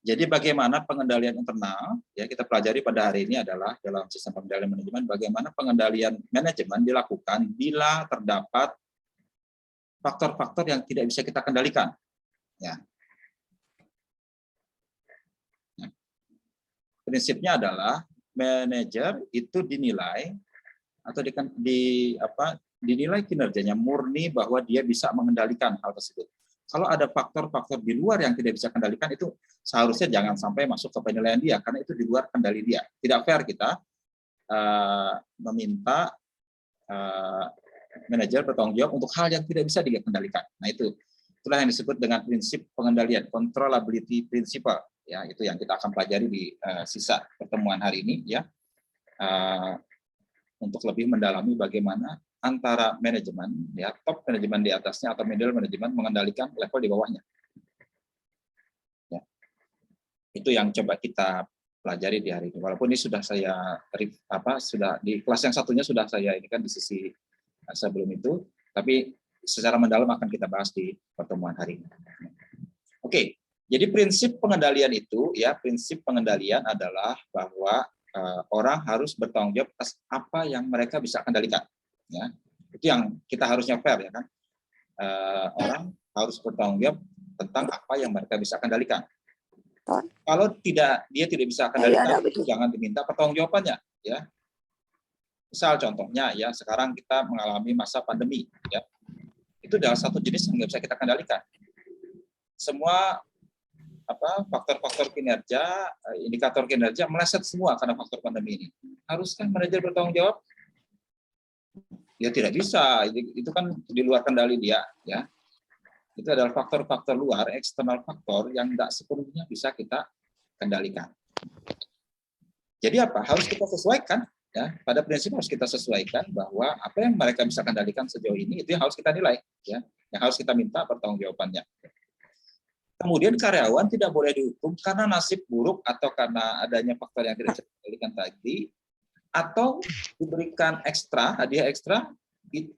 Jadi bagaimana pengendalian internal, ya kita pelajari pada hari ini adalah dalam sistem pengendalian manajemen, bagaimana pengendalian manajemen dilakukan bila terdapat faktor-faktor yang tidak bisa kita kendalikan. Ya. Prinsipnya adalah manajer itu dinilai atau dinilai kinerjanya murni bahwa dia bisa mengendalikan hal tersebut. Kalau ada faktor-faktor di luar yang tidak bisa kendalikan, itu seharusnya jangan sampai masuk ke penilaian dia, karena itu di luar kendali dia. Tidak fair kita meminta manajer bertanggung jawab untuk hal yang tidak bisa dikendalikan. Nah, itulah yang disebut dengan prinsip pengendalian, controllability principle. Ya, itu yang kita akan pelajari di sisa pertemuan hari ini, ya, untuk lebih mendalami bagaimana antara manajemen, ya, top manajemen di atasnya atau middle manajemen mengendalikan level di bawahnya. Ya. Itu yang coba kita pelajari di hari ini. Walaupun ini sudah saya sudah di kelas yang satunya sudah saya ini kan di sisi sebelum itu, tapi secara mendalam akan kita bahas di pertemuan hari ini. Oke, jadi prinsip pengendalian itu, ya, prinsip pengendalian adalah bahwa orang harus bertanggung jawab atas apa yang mereka bisa kendalikan. Ya, itu yang kita harusnya fair, ya kan? Orang harus bertanggung jawab tentang apa yang mereka bisa kendalikan. Kalau dia tidak bisa kendalikan, jangan diminta pertanggungjawabannya, ya. Misal contohnya, ya, sekarang kita mengalami masa pandemi, ya, itu adalah satu jenis yang nggak bisa kita kendalikan. Semua faktor-faktor kinerja, indikator kinerja meleset semua karena faktor pandemi ini. Haruskah manajer bertanggung jawab? Ya tidak bisa, itu kan di luar kendali dia, ya. Itu adalah faktor-faktor luar, eksternal faktor yang tidak sepenuhnya bisa kita kendalikan. Jadi apa? Harus kita sesuaikan, ya. Pada prinsip harus kita sesuaikan bahwa apa yang mereka bisa kendalikan sejauh ini itu yang harus kita nilai, ya. Yang harus kita minta pertanggungjawabannya. Kemudian karyawan tidak boleh dihukum karena nasib buruk atau karena adanya faktor yang tidak bisa dikendalikan tadi, atau diberikan hadiah ekstra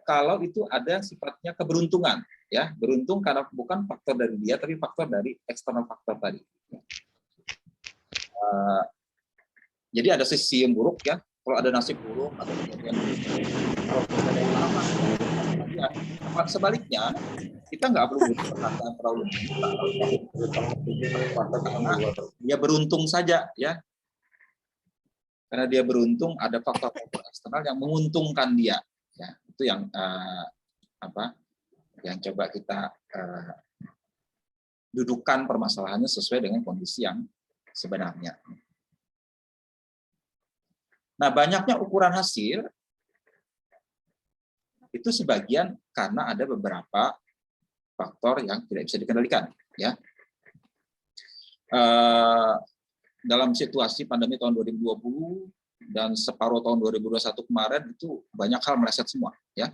kalau itu ada sifatnya keberuntungan, ya, beruntung karena bukan faktor dari dia tapi faktor dari eksternal faktor tadi. Jadi ada sisi yang buruk, ya, kalau ada nasib buruk atau kejadian buruk, kalau ada yang lama, ya, sebaliknya kita nggak perlu berperasaan terlalu karena dia beruntung saja, ya. Karena dia beruntung ada faktor-faktor eksternal yang menguntungkan dia, ya. Itu yang yang coba kita dudukan permasalahannya sesuai dengan kondisi yang sebenarnya. Nah, banyaknya ukuran hasil itu sebagian karena ada beberapa faktor yang tidak bisa dikendalikan, ya. Dalam situasi pandemi tahun 2020 dan separuh tahun 2021 kemarin itu banyak hal meleset semua, ya.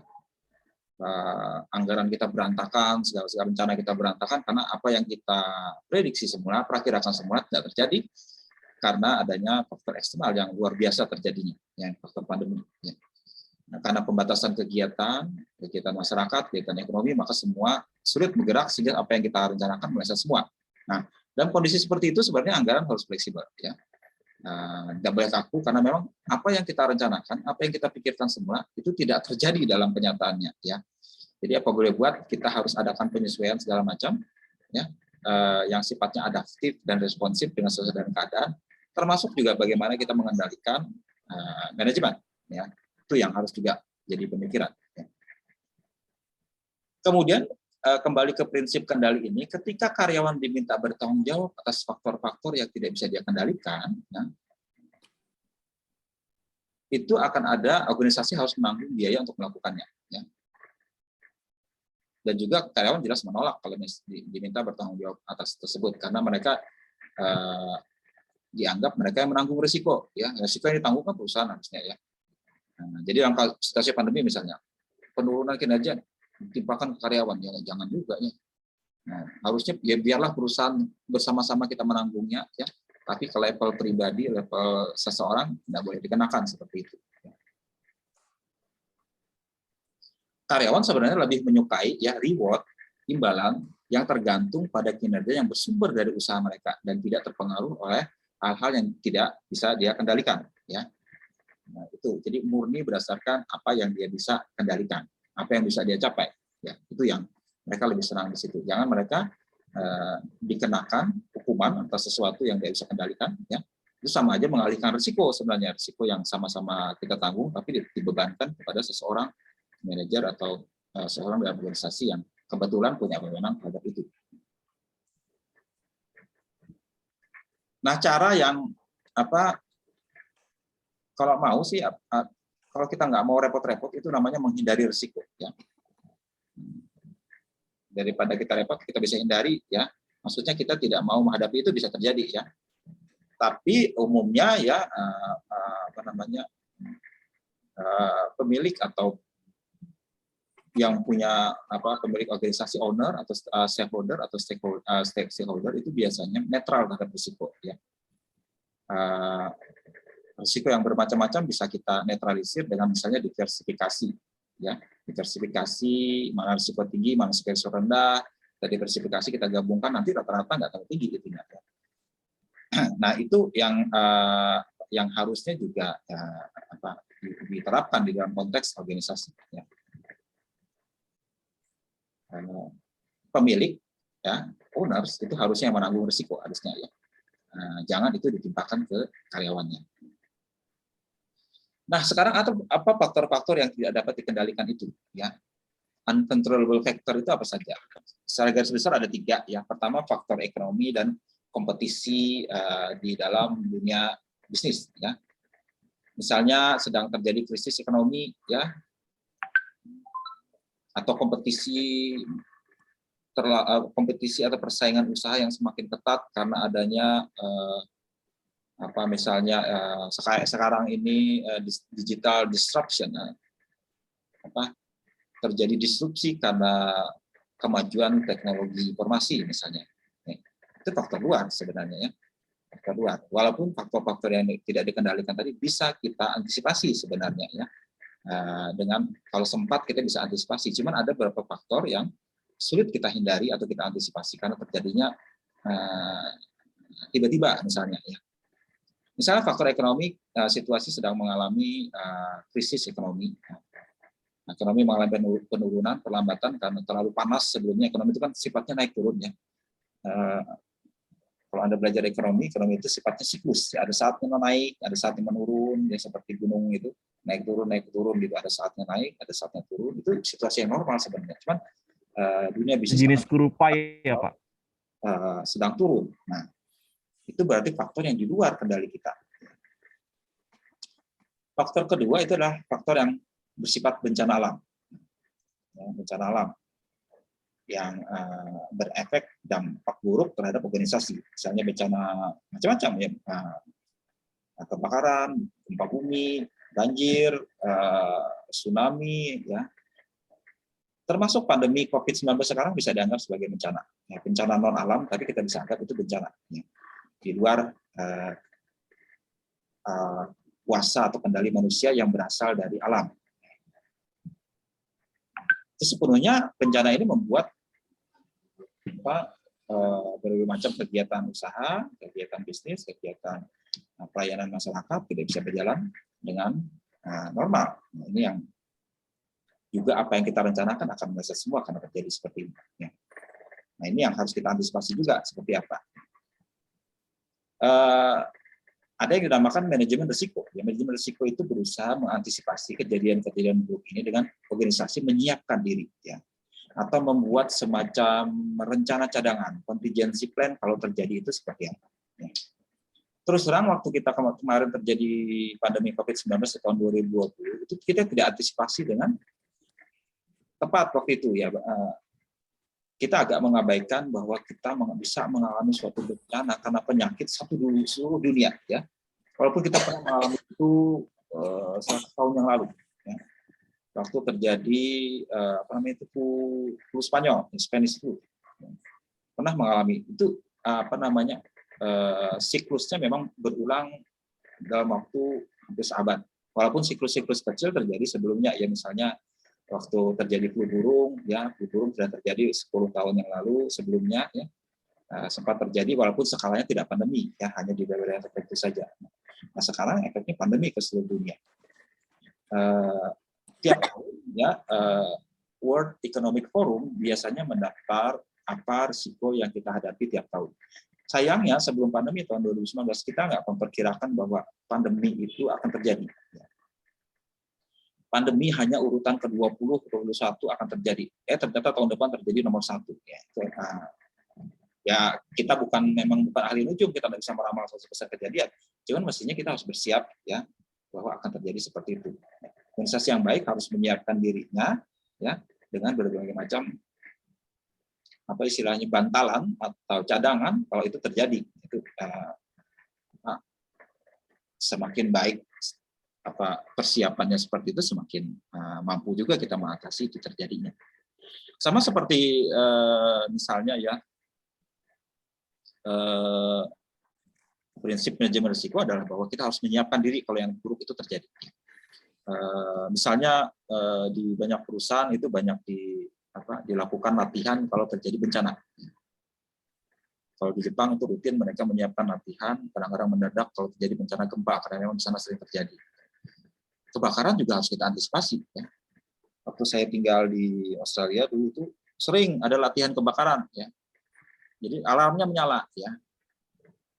Anggaran kita berantakan, segala rencana kita berantakan karena apa yang kita prediksi semula, perakirakan semula tidak terjadi karena adanya faktor eksternal yang luar biasa terjadinya, yang faktor pandemi. Ya. Nah, karena pembatasan kegiatan masyarakat, kegiatan ekonomi, maka semua sulit bergerak sehingga apa yang kita rencanakan meleset semua. Nah, dalam kondisi seperti itu sebenarnya anggaran harus fleksibel, ya. Tidak boleh kaku karena memang apa yang kita rencanakan, apa yang kita pikirkan semua itu tidak terjadi dalam kenyataannya, ya. Jadi apa boleh buat, kita harus adakan penyesuaian segala macam, ya, yang sifatnya adaptif dan responsif dengan sesuai dengan keadaan, termasuk juga bagaimana kita mengendalikan manajemen, ya. Itu yang harus juga jadi pemikiran, ya. Kemudian kembali ke prinsip kendali ini, ketika karyawan diminta bertanggung jawab atas faktor-faktor yang tidak bisa dia kendalikan, ya, itu akan ada organisasi harus menanggung biaya untuk melakukannya, ya. Dan juga karyawan jelas menolak kalau diminta bertanggung jawab atas tersebut karena mereka dianggap mereka yang menanggung risiko, ya. Risiko yang ditanggung kan perusahaan harusnya, ya. Nah, jadi dalam situasi pandemi misalnya penurunan kinerja ditimpakan ke karyawan, ya jangan juga, ya. Nah, harusnya ya biarlah perusahaan bersama-sama kita menanggungnya, ya. Tapi ke level pribadi, level seseorang tidak boleh dikenakan seperti itu. Karyawan sebenarnya lebih menyukai, ya, reward, imbalan yang tergantung pada kinerja yang bersumber dari usaha mereka dan tidak terpengaruh oleh hal-hal yang tidak bisa dia kendalikan, ya. Nah, itu jadi murni berdasarkan apa yang dia bisa kendalikan, apa yang bisa dia capai, ya. Itu yang mereka lebih senang di situ. Jangan mereka dikenakan hukuman atas sesuatu yang dia bisa kendalikan, ya. Itu sama aja mengalihkan risiko sebenarnya, risiko yang sama-sama kita tanggung tapi dibebankan kepada seseorang manajer atau seorang dalam organisasi yang kebetulan punya wewenang terhadap itu. Nah, cara yang kalau mau sih, kalau kita nggak mau repot-repot, itu namanya menghindari risiko, ya. Daripada kita repot, kita bisa hindari, ya. Maksudnya kita tidak mau menghadapi itu bisa terjadi, ya. Tapi umumnya ya pemilik atau yang punya pemilik organisasi owner atau shareholder atau stakeholder itu biasanya netral terhadap risiko, ya. Risiko yang bermacam-macam bisa kita netralisir dengan misalnya diversifikasi, ya. Diversifikasi, mana risiko tinggi, mana risiko rendah, dari diversifikasi kita gabungkan, nanti rata-rata nggak terlalu tinggi gitu, ya. Nah, itu yang harusnya juga diterapkan di dalam konteks organisasi, ya. Pemilik, ya, owners itu harusnya yang menanggung risiko harusnya, ya. Jangan itu ditimpakan ke karyawannya. Nah, sekarang apa faktor-faktor yang tidak dapat dikendalikan itu, ya? Uncontrollable factor itu apa saja? Secara garis besar ada 3, ya. Pertama, faktor ekonomi dan kompetisi di dalam dunia bisnis, ya. Misalnya sedang terjadi krisis ekonomi, ya, atau kompetisi atau persaingan usaha yang semakin ketat karena adanya misalnya sekarang ini digital disruption, terjadi disrupsi karena kemajuan teknologi informasi misalnya. Itu faktor luar sebenarnya, ya. Faktor luar. Walaupun faktor-faktor yang tidak dikendalikan tadi bisa kita antisipasi sebenarnya, ya. Dengan kalau sempat kita bisa antisipasi. Cuman ada beberapa faktor yang sulit kita hindari atau kita antisipasi karena terjadinya tiba-tiba misalnya, ya. Misalnya faktor ekonomi, situasi sedang mengalami krisis ekonomi. Ekonomi mengalami penurunan, perlambatan karena terlalu panas sebelumnya. Ekonomi itu kan sifatnya naik turun, ya. Kalau Anda belajar ekonomi itu sifatnya siklus. Ya, ada saatnya naik, ada saatnya menurun, ya, seperti gunung itu naik turun gitu. Ada saatnya naik, ada saatnya turun. Itu situasi yang normal sebenarnya. Cuman dunia bisnis jenis kurupai, ya, Pak, sedang turun. Nah, itu berarti faktor yang di luar kendali kita. Faktor kedua itu adalah faktor yang bersifat bencana alam, ya, bencana alam yang berefek dampak buruk terhadap organisasi. Misalnya bencana macam-macam, ya, kebakaran, gempa bumi, banjir, tsunami, ya. Termasuk pandemi COVID-19 sekarang bisa dianggap sebagai bencana. Ya, bencana non alam, tapi kita bisa anggap itu bencana, ya. Di luar kuasa atau kendali manusia yang berasal dari alam. Itu sepenuhnya bencana ini membuat berbagai macam kegiatan usaha, kegiatan bisnis, kegiatan pelayanan masyarakat tidak bisa berjalan dengan normal. Nah, ini yang juga apa yang kita rencanakan akan meleset semua karena terjadi seperti ini, ya. Nah, ini yang harus kita antisipasi juga seperti apa. Ada yang dinamakan manajemen risiko. Ya, manajemen risiko itu berusaha mengantisipasi kejadian-kejadian buruk ini dengan organisasi menyiapkan diri, ya, atau membuat semacam rencana cadangan, contingency plan kalau terjadi itu seperti apa. Ya. Terus terang waktu kita kemarin terjadi pandemi COVID-19 tahun 2020, itu kita tidak antisipasi dengan tepat waktu itu, ya. Kita agak mengabaikan bahwa kita bisa mengalami suatu bencana karena penyakit seluruh dunia, ya. Walaupun kita pernah mengalami itu 100 tahun yang lalu, ya. Waktu terjadi flu Spanyol, Spanish flu, pernah mengalami itu siklusnya memang berulang dalam waktu hampir seabad. Walaupun siklus-siklus kecil terjadi sebelumnya, ya, misalnya waktu terjadi flu burung, ya flu burung sudah terjadi 10 tahun yang lalu sebelumnya, ya sempat terjadi walaupun skalanya tidak pandemi, ya hanya di daerah tertentu saja. Nah sekarang efeknya pandemi ke seluruh dunia. Tiap tahun, ya World Economic Forum biasanya mendaftar apa risiko yang kita hadapi tiap tahun. Sayangnya sebelum pandemi tahun 2019 kita nggak memperkirakan bahwa pandemi itu akan terjadi. Pandemi hanya urutan ke-20, ke-21 akan terjadi. Ternyata tahun depan terjadi nomor 1. Ya kita memang bukan ahli nujum, kita tidak bisa meramal 100% kejadian. Cuman mestinya kita harus bersiap ya bahwa akan terjadi seperti itu. Organisasi yang baik harus menyiapkan dirinya ya dengan berbagai macam apa istilahnya bantalan atau cadangan kalau itu terjadi. Itu semakin baik apa persiapannya seperti itu semakin mampu juga kita mengatasi itu terjadinya. Sama seperti misalnya ya prinsip manajemen risiko adalah bahwa kita harus menyiapkan diri kalau yang buruk itu terjadi. Misalnya di banyak perusahaan itu banyak dilakukan latihan kalau terjadi bencana. Kalau di Jepang itu rutin mereka menyiapkan latihan kadang-kadang mendadak kalau terjadi bencana gempa karena memang di sana sering terjadi. Kebakaran juga harus kita antisipasi. Ya. Waktu saya tinggal di Australia dulu itu sering ada latihan kebakaran. Ya. Jadi alarmnya menyala. Ya.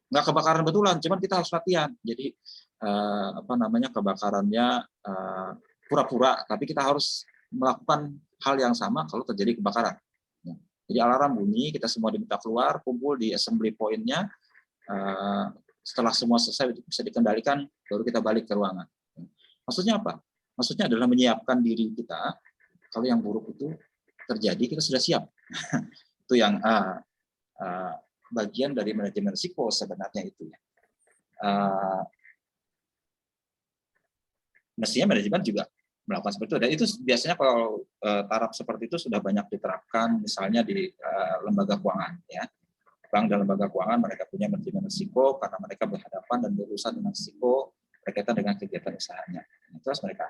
Nggak kebakaran betulan, cuman kita harus latihan. Jadi kebakarannya pura-pura, tapi kita harus melakukan hal yang sama kalau terjadi kebakaran. Ya. Jadi alarm bunyi, kita semua diminta keluar, kumpul di assembly point-nya. Setelah semua selesai bisa dikendalikan, baru kita balik ke ruangan. Maksudnya apa? Maksudnya adalah menyiapkan diri kita kalau yang buruk itu terjadi kita sudah siap. Itu yang bagian dari manajemen risiko sebenarnya itu ya. Mestinya manajemen juga melakukan seperti itu. Dan itu biasanya kalau taraf seperti itu sudah banyak diterapkan misalnya di lembaga keuangan ya. Bank dan lembaga keuangan mereka punya manajemen risiko karena mereka berhadapan dan berurusan dengan risiko berkaitan dengan kegiatan usahanya. Terus mereka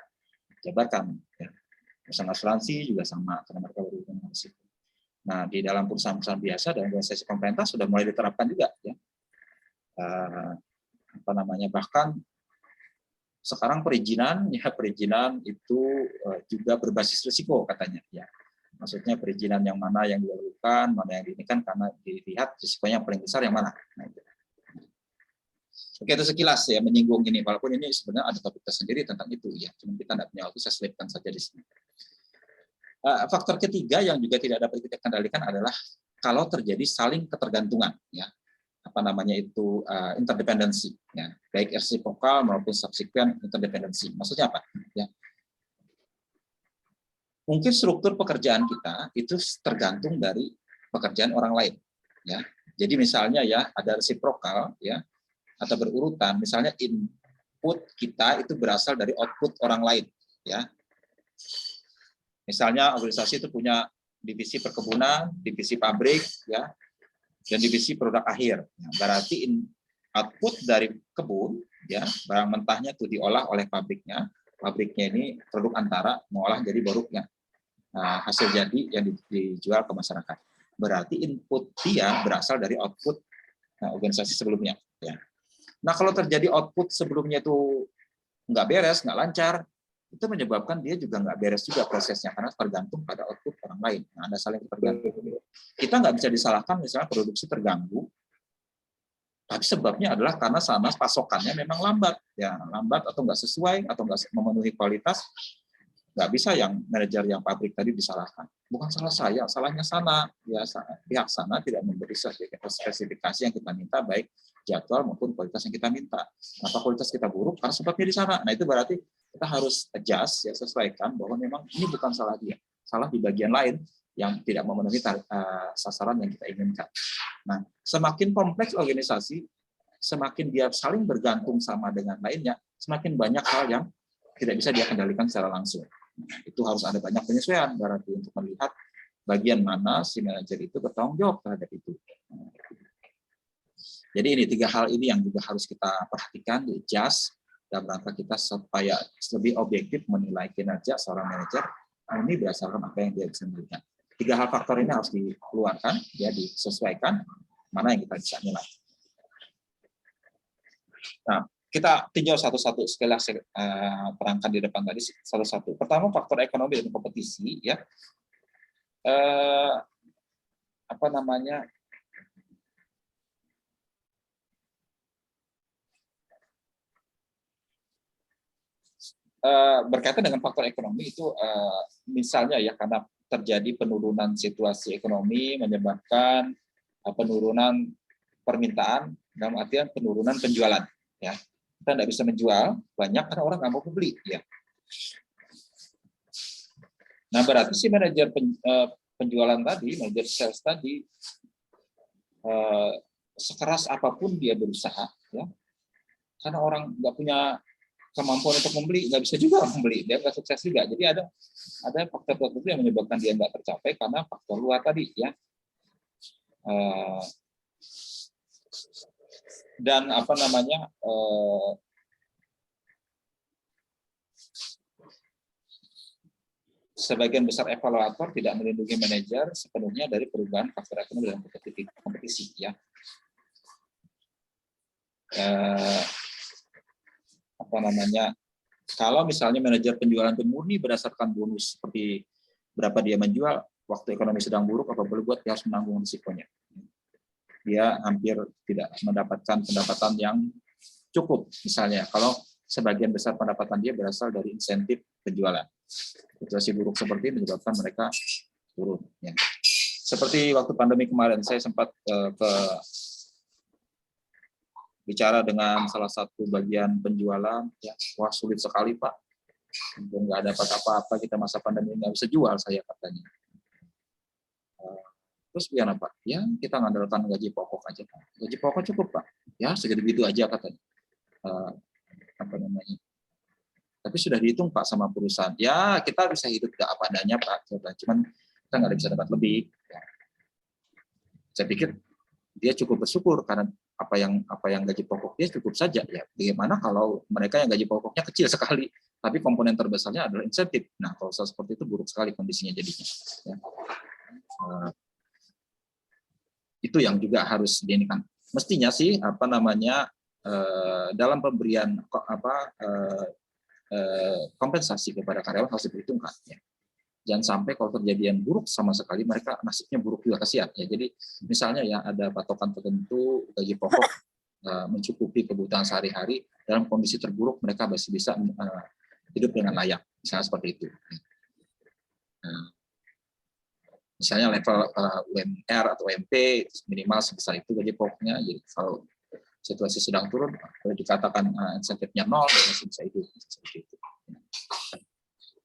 jabarkan. Ya. Perusahaan asuransi juga sama karena mereka berhubungan dengan risiko. Nah, di dalam perusahaan-perusahaan biasa dan organisasi pemerintah sudah mulai diterapkan juga. Ya. Bahkan sekarang perizinan itu juga berbasis risiko katanya. Ya. Maksudnya perizinan yang mana yang dilakukan, mana yang diinikan karena dilihat risikonya yang paling besar yang mana. Nah, itu. Oke, itu sekilas ya menyinggung ini. Walaupun ini sebenarnya ada topik tersendiri tentang itu ya. Cuma kita tidak punya waktu, saya selipkan saja di sini. Faktor ketiga yang juga tidak dapat kita kendalikan adalah kalau terjadi saling ketergantungan ya. Interdependensi ya. Baik reciprocal maupun subsequent interdependensi. Maksudnya apa? Ya. Mungkin struktur pekerjaan kita itu tergantung dari pekerjaan orang lain ya. Jadi misalnya ya ada reciprocal ya atau berurutan, misalnya input kita itu berasal dari output orang lain ya. Misalnya organisasi itu punya divisi perkebunan, divisi pabrik ya, dan divisi produk akhir. Nah, berarti output dari kebun ya, barang mentahnya itu diolah oleh pabriknya. Pabriknya ini produk antara mengolah jadi baruknya. Nah, hasil jadi yang dijual ke masyarakat. Berarti input dia berasal dari output organisasi sebelumnya ya. Nah, kalau terjadi output sebelumnya itu nggak beres, nggak lancar, itu menyebabkan dia juga nggak beres juga prosesnya karena tergantung pada output orang lain. Nah, ada saling tergantung. Kita nggak bisa disalahkan misalnya produksi terganggu, tapi sebabnya adalah karena sana pasokannya memang lambat, ya lambat atau nggak sesuai atau nggak memenuhi kualitas. Nggak bisa yang manajer yang pabrik tadi disalahkan. Bukan salah saya, salahnya sana. Ya, pihak sana tidak memberi spesifikasi yang kita minta, baik jadwal maupun kualitas yang kita minta. Kenapa kualitas kita buruk? Karena sebabnya di sana. Nah, itu berarti kita harus adjust, ya, sesuaikan bahwa memang ini bukan salah dia. Salah di bagian lain yang tidak memenuhi sasaran yang kita inginkan. Nah, semakin kompleks organisasi, semakin dia saling bergantung sama dengan lainnya, semakin banyak hal yang tidak bisa dia kendalikan secara langsung. Itu harus ada banyak penyesuaian berarti untuk melihat bagian mana si manajer itu bertanggung jawab terhadap itu. Jadi ini 3 hal ini yang juga harus kita perhatikan, di-adjust dalam rangka kita supaya lebih objektif menilai kinerja seorang manajer murni berdasarkan apa yang dia bisa berikan. 3 hal faktor ini harus dikeluarkan, ya disesuaikan mana yang kita bisa nilai. Nah, kita tinjau satu-satu, sekali lagi terangkan di depan tadi satu-satu. Pertama, faktor ekonomi dan kompetisi, ya. Apa namanya? Berkaitan dengan faktor ekonomi itu, misalnya ya karena terjadi penurunan situasi ekonomi menyebabkan penurunan permintaan, dalam artian penurunan penjualan, ya. Kita tidak bisa menjual banyak karena orang nggak mau beli, ya. Nah, berarti si manajer penjualan tadi, manajer sales tadi, sekeras apapun dia berusaha, ya, karena orang nggak punya kemampuan untuk membeli, nggak bisa juga membeli, dia nggak sukses juga. Jadi ada faktor tertentu yang menyebabkan dia nggak tercapai karena faktor luar tadi, ya. Dan apa namanya, sebagian besar evaluator tidak melindungi manajer sepenuhnya dari perubahan faktor ekonomi dan kompetisi, ya. Apa namanya, kalau misalnya manajer penjualan itu murni berdasarkan bonus seperti berapa dia menjual, waktu ekonomi sedang buruk, apa boleh buat dia harus menanggung risikonya. Dia hampir tidak mendapatkan pendapatan yang cukup, misalnya kalau sebagian besar pendapatan dia berasal dari insentif penjualan. Situasi buruk seperti ini menyebabkan mereka turun, ya. Seperti waktu pandemi kemarin, saya sempat bicara dengan salah satu bagian penjualan, ya, wah sulit sekali Pak, nggak dapat apa-apa, kita masa pandemi nggak bisa jual, saya katanya. Terus gimana Pak? Ya kita ngandalkan gaji pokok aja Pak. Gaji pokok cukup Pak, ya segitu aja katanya. Apa namanya? Tapi sudah dihitung Pak sama perusahaan, ya kita bisa hidup nggak apa adanya Pak, cuman kita nggak bisa dapat lebih. Ya. Saya pikir dia cukup bersyukur karena apa yang gaji pokok dia cukup saja, ya. Bagaimana kalau mereka yang gaji pokoknya kecil sekali tapi komponen terbesarnya adalah insentif. Nah, kalau seperti itu buruk sekali kondisinya jadinya, ya. Itu yang juga harus diinikan. Mestinya sih apa namanya, dalam pemberian kompensasi kepada karyawan harus diperhitungkan, ya. Jangan sampai kalau terjadi yang buruk sama sekali mereka nasibnya buruk juga, kasihan, ya. Jadi misalnya ya ada patokan tertentu gaji pokok mencukupi kebutuhan sehari-hari, dalam kondisi terburuk mereka masih bisa hidup dengan layak, misalnya seperti itu. Misalnya level UMR atau UMP minimal sebesar itu gaji pokoknya, jadi kalau situasi sedang turun kalau dikatakan insentifnya 0, masih bisa hidup seperti itu.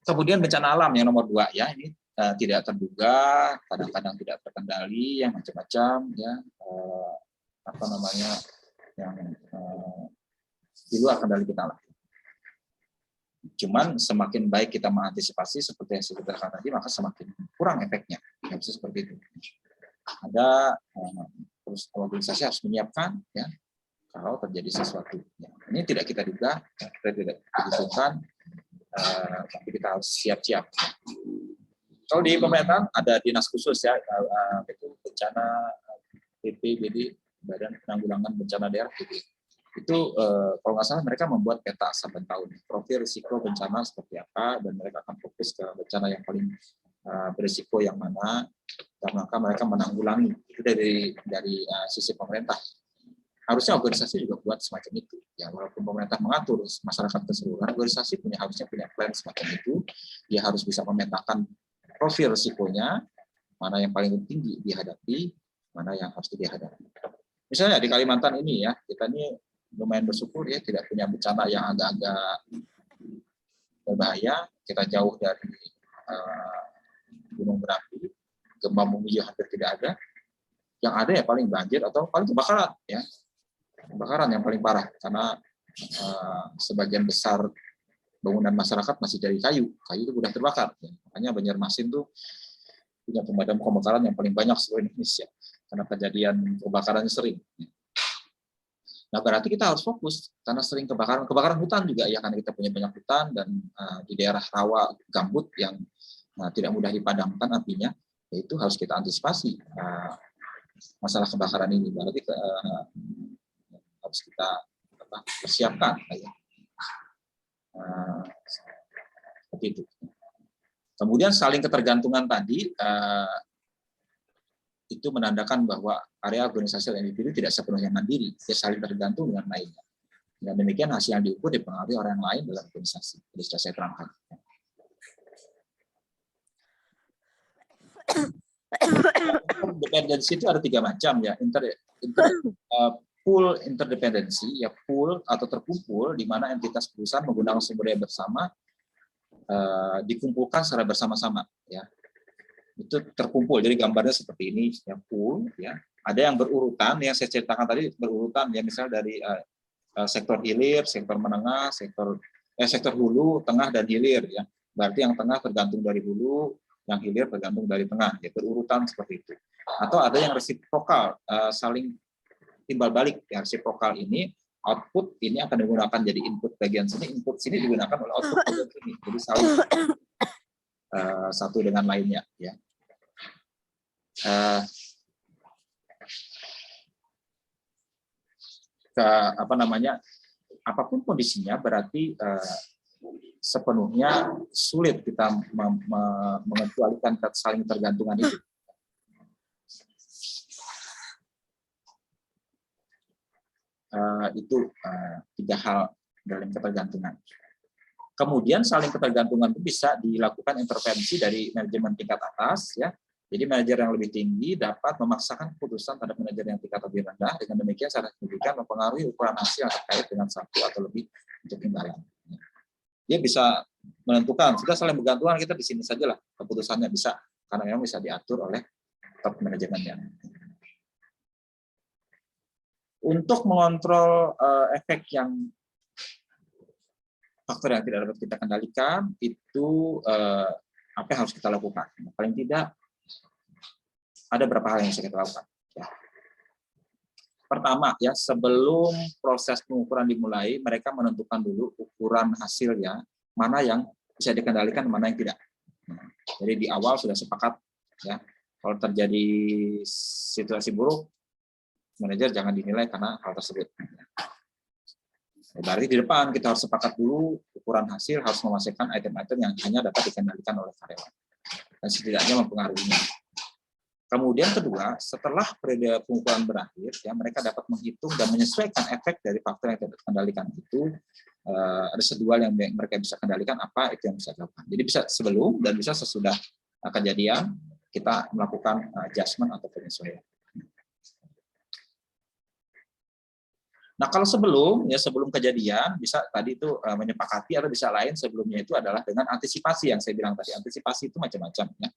Kemudian bencana alam yang nomor 2, ya, ini tidak terduga, kadang-kadang tidak terkendali, yang macam-macam, ya, apa namanya, yang di luar kendali kita lah. Cuman semakin baik kita mengantisipasi seperti yang saya katakan tadi, maka semakin kurang efeknya. Nggak bisa seperti itu. Ada terus organisasi harus menyiapkan, ya, kalau terjadi sesuatu. Ya, ini tidak kita duga, kita tidak dihitungkan. Tapi kita harus siap-siap. Kalau di pemerintahan ada dinas khusus, ya, itu bencana BPBD, Badan Penanggulangan Bencana Daerah, gitu. Itu kalau nggak salah mereka membuat peta saben tahun profil risiko bencana seperti apa, dan mereka akan fokus ke bencana yang paling berisiko yang mana, dan maka mereka menanggulangi. Itu dari sisi pemerintah. Harusnya organisasi juga buat semacam itu, ya, walaupun pemerintah mengatur masyarakat keseluruhan, organisasi harusnya punya plan semacam itu. Dia harus bisa memetakan profil risikonya, mana yang paling tinggi dihadapi, mana yang harus dihadapi. Misalnya di Kalimantan ini, ya, kita ini lumayan bersyukur, ya, tidak punya bencana yang agak-agak berbahaya. Kita jauh dari gunung berapi, gempa bumi hampir tidak ada. Yang ada ya paling banjir atau paling kebakaran, ya. Kebakaran yang paling parah karena sebagian besar bangunan masyarakat masih dari kayu itu mudah terbakar, ya. Makanya Banjarmasin tuh punya pemadam kebakaran yang paling banyak seluruh Indonesia karena kejadian kebakarannya sering. Nah, berarti kita harus fokus karena sering kebakaran hutan juga, ya, karena kita punya banyak hutan dan di daerah rawa gambut yang tidak mudah dipadamkan apinya, yaitu harus kita antisipasi masalah kebakaran ini. Berarti harus kita persiapkan. Seperti itu. Kemudian saling ketergantungan tadi itu menandakan bahwa area organisasi dan individu tidak sepenuhnya mandiri, dia saling tergantung dengan lainnya. Dan demikian hasil yang diukur dipengaruhi orang lain dalam organisasi. Jadi sudah saya terangkan. Interdependensi itu ada 3 macam ya. Pool interdependensi, ya pool atau terkumpul di mana entitas perusahaan menggunakan sumber daya bersama dikumpulkan secara bersama-sama ya. Itu terkumpul. Jadi gambarnya seperti ini ya, pool ya. Ada yang berurutan yang saya ceritakan tadi berurutan ya, misalnya dari sektor hilir, sektor menengah, sektor hulu, tengah dan hilir ya. Berarti yang tengah tergantung dari hulu, yang hilir tergantung dari tengah, ya berurutan seperti itu. Atau ada yang resiprokal, saling timbal balik. Ya, resiprokal ini output ini akan digunakan jadi input bagian sini, input sini digunakan oleh output bagian sini. Jadi saling satu dengan lainnya ya. Apapun kondisinya berarti sepenuhnya sulit kita mengecualikan saling tergantungan itu. Itu 3 hal dalam ketergantungan. Kemudian saling ketergantungan itu bisa dilakukan intervensi dari manajemen tingkat atas ya. Jadi manajer yang lebih tinggi dapat memaksakan keputusan terhadap manajer yang tingkat lebih rendah, dengan demikian secara signifikan mempengaruhi ukuran hasil yang terkait dengan satu atau lebih untuk imbalan. Dia bisa menentukan, sudah saling bergantungan, kita di sini sajalah keputusannya bisa, karena memang bisa diatur oleh top manajemennya. Untuk mengontrol efek yang faktor yang tidak dapat kita kendalikan, itu apa yang harus kita lakukan? Paling tidak ada beberapa hal yang bisa kita lakukan. Ya. Pertama, ya sebelum proses pengukuran dimulai, mereka menentukan dulu ukuran hasilnya, mana yang bisa dikendalikan, mana yang tidak. Jadi di awal sudah sepakat, ya kalau terjadi situasi buruk, manajer jangan dinilai karena hal tersebut. Berarti di depan kita harus sepakat dulu ukuran hasil, harus memastikan item-item yang hanya dapat dikendalikan oleh karyawan dan setidaknya mempengaruhinya. Kemudian kedua, setelah periode pengukuran berakhir, ya mereka dapat menghitung dan menyesuaikan efek dari faktor yang tidak dikendalikan itu. Ada residual yang mereka bisa kendalikan, apa itu yang bisa dilakukan. Jadi bisa sebelum dan bisa sesudah kejadian kita melakukan adjustment atau penyesuaian. Nah kalau sebelum kejadian bisa tadi itu menyepakati, atau bisa lain sebelumnya itu adalah dengan antisipasi yang saya bilang tadi. Antisipasi itu macam-macam ya.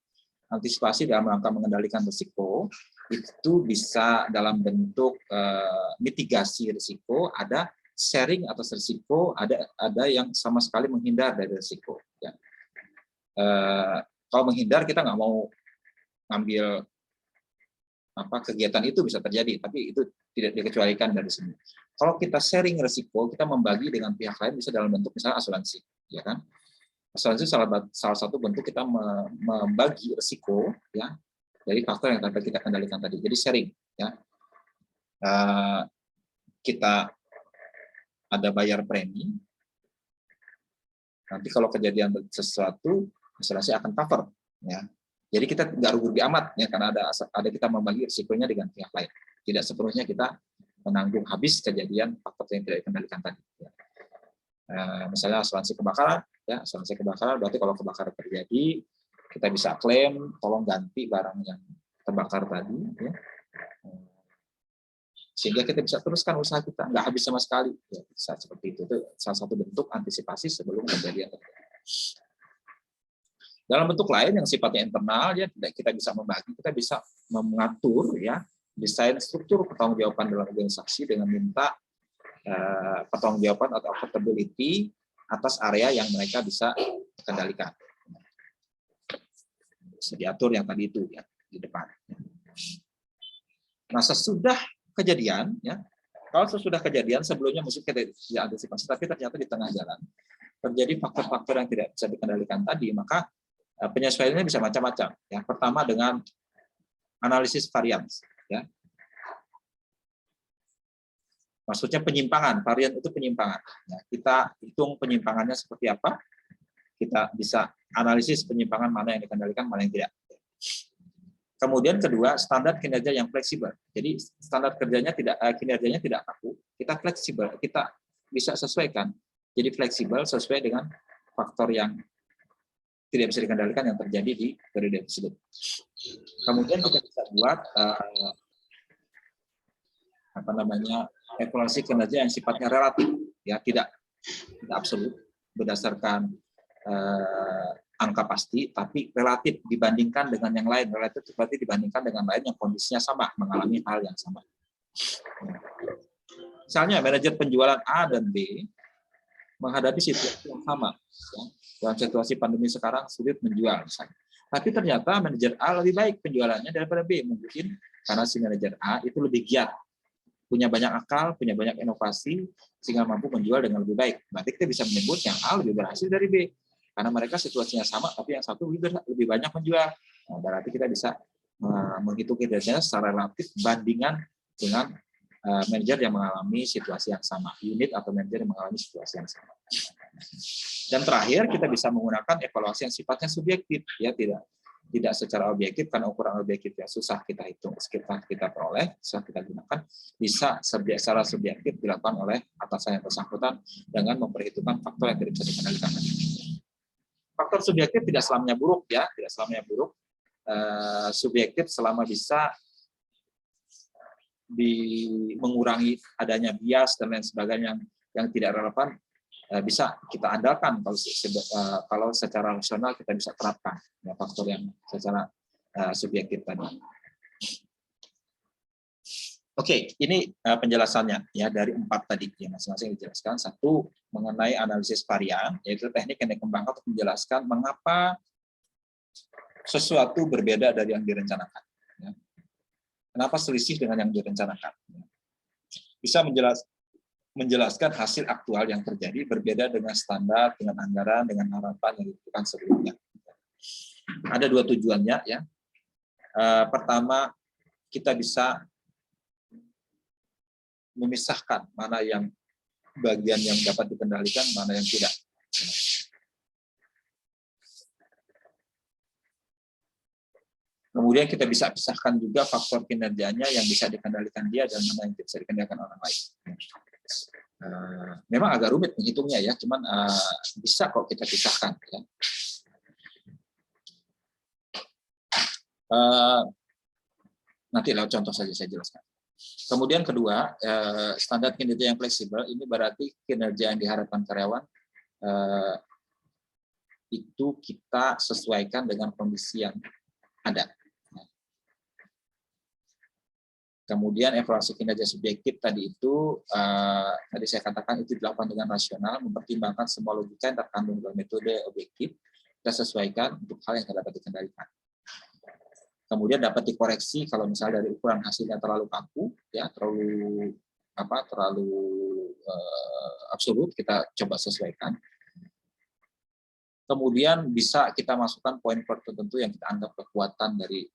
Antisipasi dalam rangka mengendalikan risiko itu bisa dalam bentuk mitigasi risiko, ada sharing atas risiko, ada yang sama sekali menghindar dari risiko. Ya. Kalau menghindar kita nggak mau ngambil kegiatan itu bisa terjadi, tapi itu tidak dikecualikan dari sini. Kalau kita sharing risiko, kita membagi dengan pihak lain bisa dalam bentuk misalnya asuransi, ya kan? Asuransi salah satu bentuk kita membagi risiko ya dari faktor yang dapat kita kendalikan tadi. Jadi sharing ya. Kita ada bayar premi. Nanti kalau kejadian sesuatu asuransi akan cover ya. Jadi kita nggak rugi amat ya karena ada kita membagi risikonya dengan pihak lain. Tidak sepenuhnya kita menanggung habis kejadian faktor yang tidak dikendalikan tadi. Ya. Misalnya asuransi kebakaran, ya asuransi kebakaran berarti kalau kebakaran terjadi kita bisa klaim, tolong ganti barang yang terbakar tadi, ya. Sehingga kita bisa teruskan usaha kita, nggak habis sama sekali. Ya, bisa seperti itu salah satu bentuk antisipasi sebelum kejadian terjadi. Dalam bentuk lain yang sifatnya internal, ya kita bisa membagi, kita bisa mengatur, ya desain struktur pertanggungjawaban dalam organisasi dengan minta pertanggungjawaban atau accountability atas area yang mereka bisa kendalikan. Bisa diatur yang tadi itu ya di depan. Nah, sesudah kejadian ya, kalau sesudah kejadian sebelumnya mesti kita diantisipasi, tapi ternyata di tengah jalan terjadi faktor-faktor yang tidak bisa dikendalikan tadi, maka Penyesuaiannya bisa macam-macam. Yang pertama dengan analisis varian, ya. Maksudnya penyimpangan, varian itu penyimpangan. Ya, kita hitung penyimpangannya seperti apa, kita bisa analisis penyimpangan mana yang dikendalikan, mana yang tidak. Kemudian kedua, standar kinerja yang fleksibel. Jadi standar kinerjanya tidak kaku, kita fleksibel, kita bisa sesuaikan. Jadi fleksibel sesuai dengan faktor yang tidak bisa dikendalikan yang terjadi di periode tersebut. Kemudian kita bisa buat evaluasi kinerja yang sifatnya relatif, ya tidak absolut berdasarkan angka pasti, tapi relatif dibandingkan dengan yang lain. Relatif berarti dibandingkan dengan lain yang kondisinya sama, mengalami hal yang sama. Misalnya manajer penjualan A dan B menghadapi situasi yang sama. Ya. Dalam situasi pandemi sekarang sulit menjual, misalnya. Tapi ternyata manajer A lebih baik penjualannya daripada B. Mungkin karena si manajer A itu lebih giat, punya banyak akal, punya banyak inovasi, sehingga mampu menjual dengan lebih baik. Berarti kita bisa menyebut yang A lebih berhasil dari B. Karena mereka situasinya sama, tapi yang satu lebih banyak menjual. Nah, berarti kita bisa menghitung kinerjanya secara relatif bandingan dengan manajer yang mengalami situasi yang sama, unit atau manajer yang mengalami situasi yang sama. Dan terakhir kita bisa menggunakan evaluasi yang sifatnya subjektif, ya tidak secara objektif, karena ukuran objektif yang susah kita hitung, kita peroleh, susah kita gunakan, bisa secara subjektif dilakukan oleh atasan yang bersangkutan dengan memperhitungkan faktor yang tidak bisa dikendalikan. Faktor subjektif tidak selamanya buruk, ya, tidak selamanya buruk. Subjektif selama bisa mengurangi adanya bias dan lain sebagainya yang tidak relevan, bisa kita andalkan kalau secara rasional kita bisa terapkan ya, faktor yang secara subjektif tadi. Oke, ini penjelasannya ya dari 4 tadi yang masing-masing dijelaskan. 1 mengenai analisis varian, yaitu teknik yang dikembangkan untuk menjelaskan mengapa sesuatu berbeda dari yang direncanakan. Ya. Kenapa selisih dengan yang direncanakan? Bisa menjelaskan hasil aktual yang terjadi berbeda dengan standar, dengan anggaran, dengan harapan yang ditentukan sebelumnya. Ada 2 tujuannya, ya. Pertama, kita bisa memisahkan mana yang bagian yang dapat dikendalikan, mana yang tidak. Kemudian kita bisa pisahkan juga faktor kinerjanya yang bisa dikendalikan dia dan mana yang bisa dikendalikan orang lain. Memang agak rumit menghitungnya ya, cuman bisa kok kita pisahkan. Ya. Nanti lewat contoh saja saya jelaskan. Kemudian kedua, standar kinerja yang fleksibel ini berarti kinerja yang diharapkan karyawan itu kita sesuaikan dengan kondisi yang ada. Kemudian evaluasi kinerja subjektif tadi itu, tadi saya katakan itu dilakukan dengan rasional, mempertimbangkan semua logika yang terkandung dalam metode objektif, kita sesuaikan untuk hal yang tidak dapat dikendalikan. Kemudian dapat dikoreksi kalau misalnya dari ukuran hasilnya terlalu kaku, ya terlalu absolut, kita coba sesuaikan. Kemudian bisa kita masukkan poin tertentu yang kita anggap kekuatan dari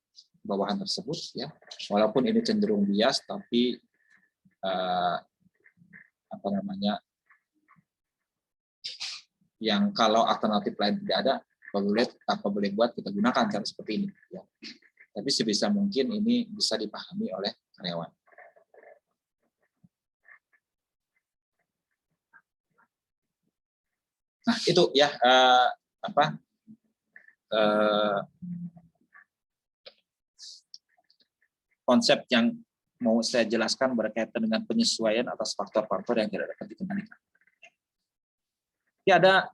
bawahan tersebut, ya walaupun ini cenderung bias, tapi yang kalau alternatif lain tidak ada, apa boleh buat kita gunakan cara seperti ini, ya. Tapi sebisa mungkin ini bisa dipahami oleh karyawan. Nah itu ya konsep yang mau saya jelaskan berkaitan dengan penyesuaian atas faktor-faktor yang tidak dapat dikendalikan. Ya, ada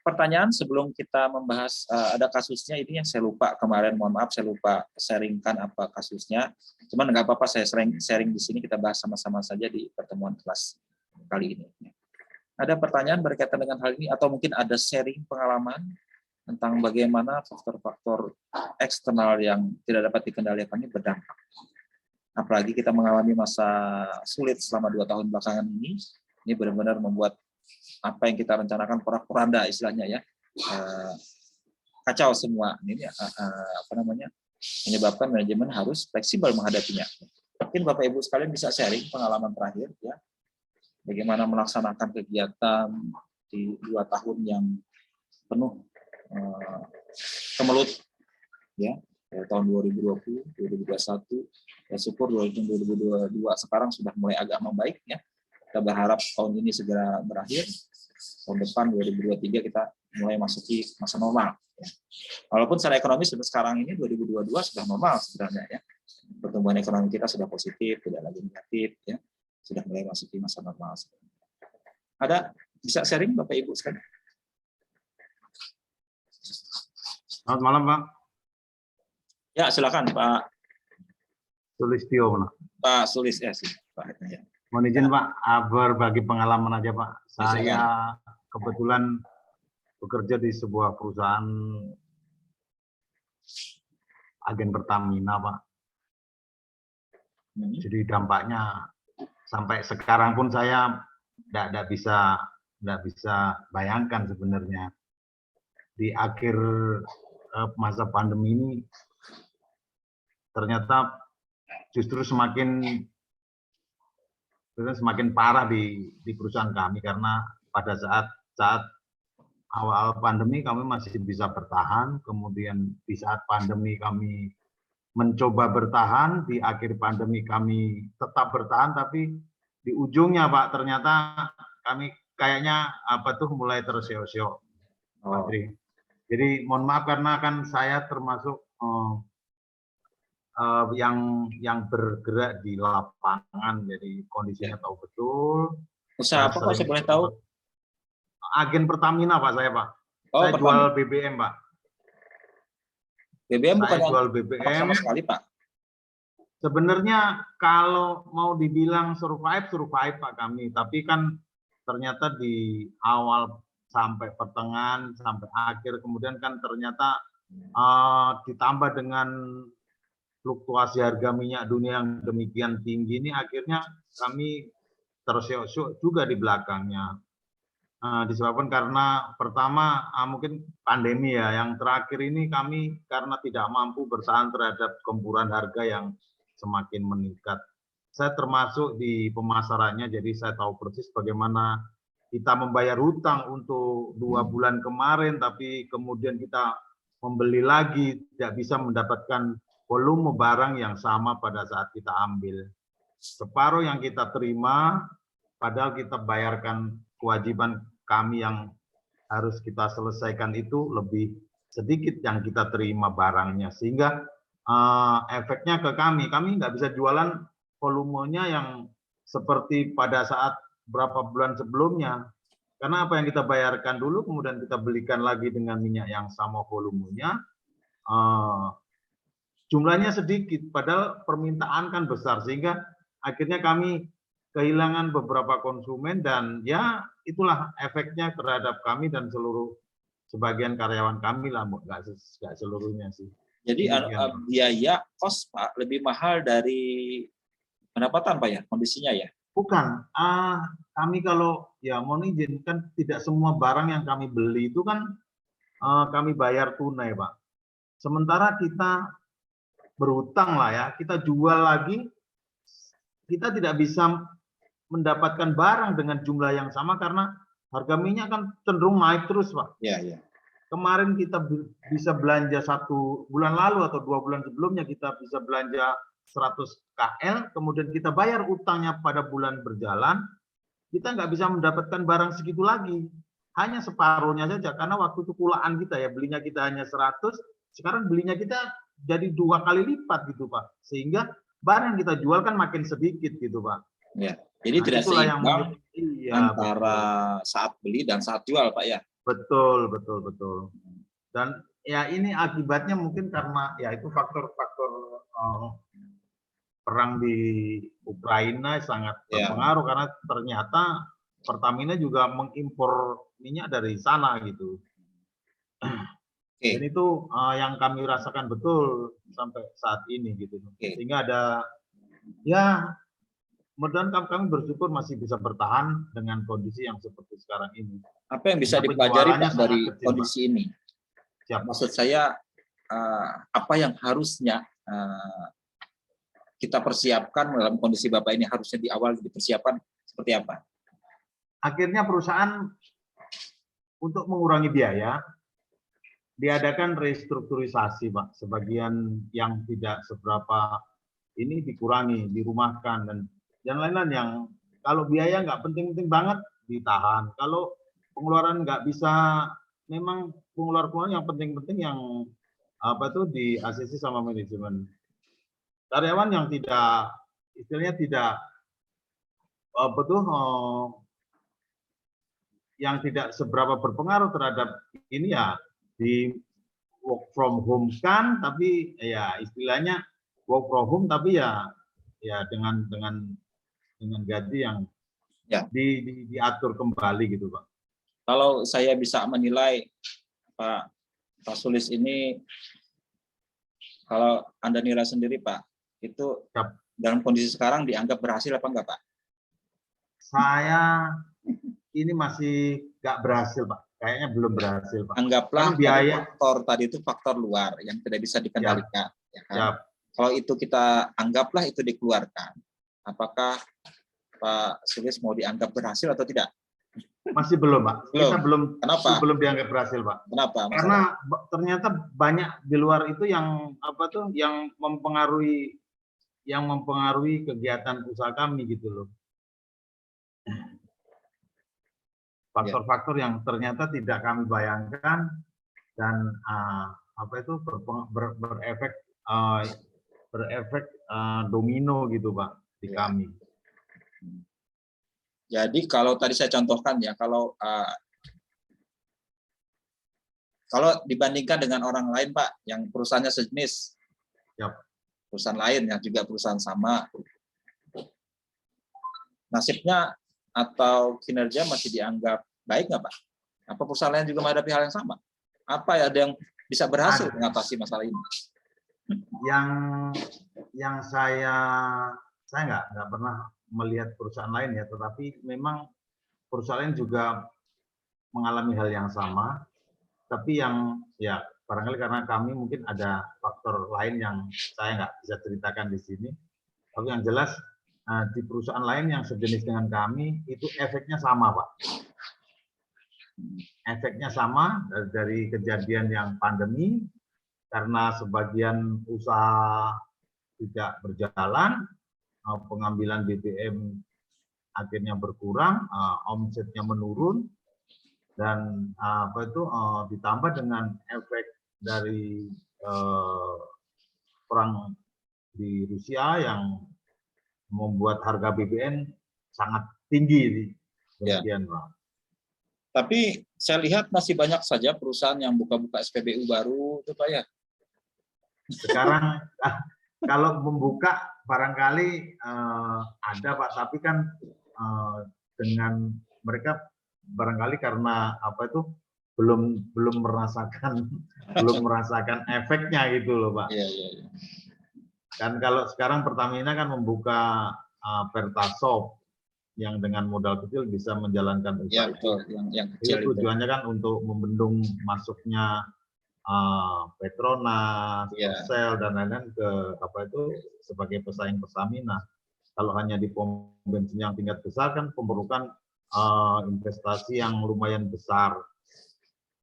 pertanyaan sebelum kita membahas, ada kasusnya ini yang saya lupa kemarin, mohon maaf saya lupa sharingkan apa kasusnya. Cuman nggak apa-apa, saya sharing di sini, kita bahas sama-sama saja di pertemuan kelas kali ini. Ada pertanyaan berkaitan dengan hal ini atau mungkin ada sharing pengalaman tentang bagaimana faktor-faktor eksternal yang tidak dapat dikendalikan ini berdampak. Apalagi kita mengalami masa sulit selama 2 tahun belakangan ini benar-benar membuat apa yang kita rencanakan porak-poranda istilahnya ya. kacau semua. Ini apa namanya, menyebabkan manajemen harus fleksibel menghadapinya. Mungkin Bapak Ibu sekalian bisa sharing pengalaman terakhir ya, bagaimana melaksanakan kegiatan di 2 tahun yang penuh kemelut ya, tahun 2020, 2021, ya syukur 2022 sekarang sudah mulai agak membaik ya. Kita berharap tahun ini segera berakhir. Tahun depan 2023 kita mulai masuki masa normal. Ya. Walaupun secara ekonomi sekarang ini 2022 sudah normal sebenarnya ya. Pertumbuhan ekonomi kita sudah positif, tidak lagi negatif ya. Sudah mulai masuki masa normal. Ada bisa sharing Bapak Ibu sekalian? Selamat malam, Pak. Ya, silakan Pak Sulistyo, Pak Sulis ya sih, Pak. Ya. Mohon izin, Pak, berbagi pengalaman aja, Pak. Saya kebetulan bekerja di sebuah perusahaan agen Pertamina, Pak. Jadi dampaknya sampai sekarang pun saya tidak bisa bayangkan sebenarnya di akhir masa pandemi ini ternyata justru semakin parah di perusahaan kami, karena pada saat awal pandemi kami masih bisa bertahan, kemudian di saat pandemi kami mencoba bertahan, di akhir pandemi kami tetap bertahan, tapi di ujungnya Pak ternyata kami kayaknya mulai terseok-seok. Oh. Jadi mohon maaf karena kan saya termasuk yang bergerak di lapangan, jadi kondisinya tahu betul. Usaha apa kalau saya boleh tahu? Agen Pertamina Pak, saya Pak. Oh, saya jual BBM Pak. BBM bukan saya jual BBM sama sekali Pak. Sebenarnya kalau mau dibilang survive Pak kami, tapi kan ternyata di awal sampai pertengahan sampai akhir, kemudian kan ternyata ditambah dengan fluktuasi harga minyak dunia yang demikian tinggi ini, akhirnya kami terseok-seok juga di belakangnya. Disebabkan karena pertama mungkin pandemi ya, yang terakhir ini kami karena tidak mampu bertahan terhadap gempuran harga yang semakin meningkat. Saya termasuk di pemasarannya, jadi saya tahu persis bagaimana kita membayar hutang untuk 2 bulan kemarin, tapi kemudian kita membeli lagi tidak bisa mendapatkan volume barang yang sama pada saat kita ambil. Separuh yang kita terima, padahal kita bayarkan kewajiban kami yang harus kita selesaikan itu lebih sedikit yang kita terima barangnya, sehingga efeknya ke kami nggak bisa jualan volumenya yang seperti pada saat berapa bulan sebelumnya, karena apa yang kita bayarkan dulu kemudian kita belikan lagi dengan minyak yang sama volumenya, jumlahnya sedikit padahal permintaan kan besar, sehingga akhirnya kami kehilangan beberapa konsumen, dan ya itulah efeknya terhadap kami dan sebagian karyawan kami lah, nggak seluruhnya sih. Jadi biaya kos Pak lebih mahal dari pendapatan Pak ya, kondisinya ya? Bukan, kami kalau ya mohon izin, kan tidak semua barang yang kami beli itu kan kami bayar tunai Pak. Sementara kita berhutang lah ya, kita jual lagi, kita tidak bisa mendapatkan barang dengan jumlah yang sama karena harga minyak kan cenderung naik terus Pak. Iya, iya. Kemarin kita bisa belanja 1 bulan lalu atau 2 bulan sebelumnya kita bisa belanja 100 KL, kemudian kita bayar utangnya pada bulan berjalan, kita nggak bisa mendapatkan barang segitu lagi. Hanya separuhnya saja, karena waktu itu kulaan kita ya, belinya kita hanya 100, sekarang belinya kita jadi 2 kali lipat gitu Pak. Sehingga barang yang kita jual kan makin sedikit gitu Pak. Ya, jadi tidak seimbang antara betul. saat beli dan saat jual Pak ya? Betul. Dan ya ini akibatnya mungkin karena ya itu faktor-faktor perang di Ukraina sangat berpengaruh, karena ternyata Pertamina juga mengimpor minyak dari sana gitu. Dan itu yang kami rasakan betul sampai saat ini gitu. Sehingga ada ya, mudah-mudahan kami bersyukur masih bisa bertahan dengan kondisi yang seperti sekarang ini. Apa yang bisa dipelajari Pak dari kondisi ini? Siap. Maksud saya apa yang harusnya kita persiapkan dalam kondisi Bapak ini, harusnya di awal dipersiapkan seperti apa? Akhirnya perusahaan untuk mengurangi biaya diadakan restrukturisasi, Pak. Sebagian yang tidak seberapa ini dikurangi, dirumahkan, dan yang lain-lain yang kalau biaya nggak penting-penting banget ditahan. Kalau pengeluaran nggak bisa, memang pengeluaran yang penting-penting yang apa tuh di ACC sama manajemen. Karyawan yang tidak, istilahnya tidak apa tuh yang tidak seberapa berpengaruh terhadap ini ya di work from home kan, tapi ya istilahnya work from home tapi ya dengan gaji yang Ya. diatur kembali gitu, Pak. Kalau saya bisa menilai Pak Sulis ini, kalau Anda nilai sendiri Pak, itu Yap. dalam kondisi sekarang dianggap berhasil apa enggak Pak? Saya ini masih nggak berhasil, Pak. Kayaknya belum berhasil, Pak. Anggaplah Karena biaya faktor tadi itu faktor luar yang tidak bisa dikendalikan. Ya kan? ya, Kalau itu kita anggaplah itu dikeluarkan, apakah Pak Sulis mau dianggap berhasil atau tidak? masih belum, Pak. Kita belum. Kenapa? Belum dianggap berhasil, Pak. Kenapa? Karena ternyata banyak di luar itu yang apa tuh yang mempengaruhi kegiatan usaha kami gitu loh. Faktor-faktor yang ternyata tidak kami bayangkan dan apa itu berefek domino gitu, Pak, di kami. Jadi kalau tadi saya contohkan ya, kalau dibandingkan dengan orang lain Pak, yang perusahaannya sejenis, Yap. perusahaan lain yang juga perusahaan sama, nasibnya atau kinerja masih dianggap baik nggak Pak? Apa perusahaan lain juga menghadapi hal yang sama? Apa ya, ada yang bisa berhasil mengatasi masalah ini? Yang saya nggak pernah melihat perusahaan lain ya, tetapi memang perusahaan lain juga mengalami hal yang sama, tapi yang ya barangkali karena kami mungkin ada faktor lain yang saya nggak bisa ceritakan di sini, tapi yang jelas di perusahaan lain yang sejenis dengan kami itu efeknya sama, Pak. Efeknya sama dari kejadian yang pandemi, karena sebagian usaha tidak berjalan, pengambilan BBM akhirnya berkurang, omsetnya menurun, dan apa itu ditambah dengan efek dari perang di Rusia yang membuat harga BBM sangat tinggi, demikian, Pak. Tapi saya lihat masih banyak saja perusahaan yang buka-buka SPBU baru itu Pak ya. Sekarang kalau membuka barangkali ada Pak, tapi kan dengan mereka barangkali karena apa itu belum merasakan efeknya gitu loh, Pak. Iya, iya, iya. Kan kalau sekarang Pertamina kan membuka Pertasop yang dengan modal kecil bisa menjalankan usaha. Ya, betul. Yang kecil itu tujuannya kan untuk membendung masuknya Petronas, Shell dan lain-lain ke apa itu sebagai pesaing Pertamina. Kalau hanya di pom bensin yang tingkat besar kan memerlukan investasi yang lumayan besar.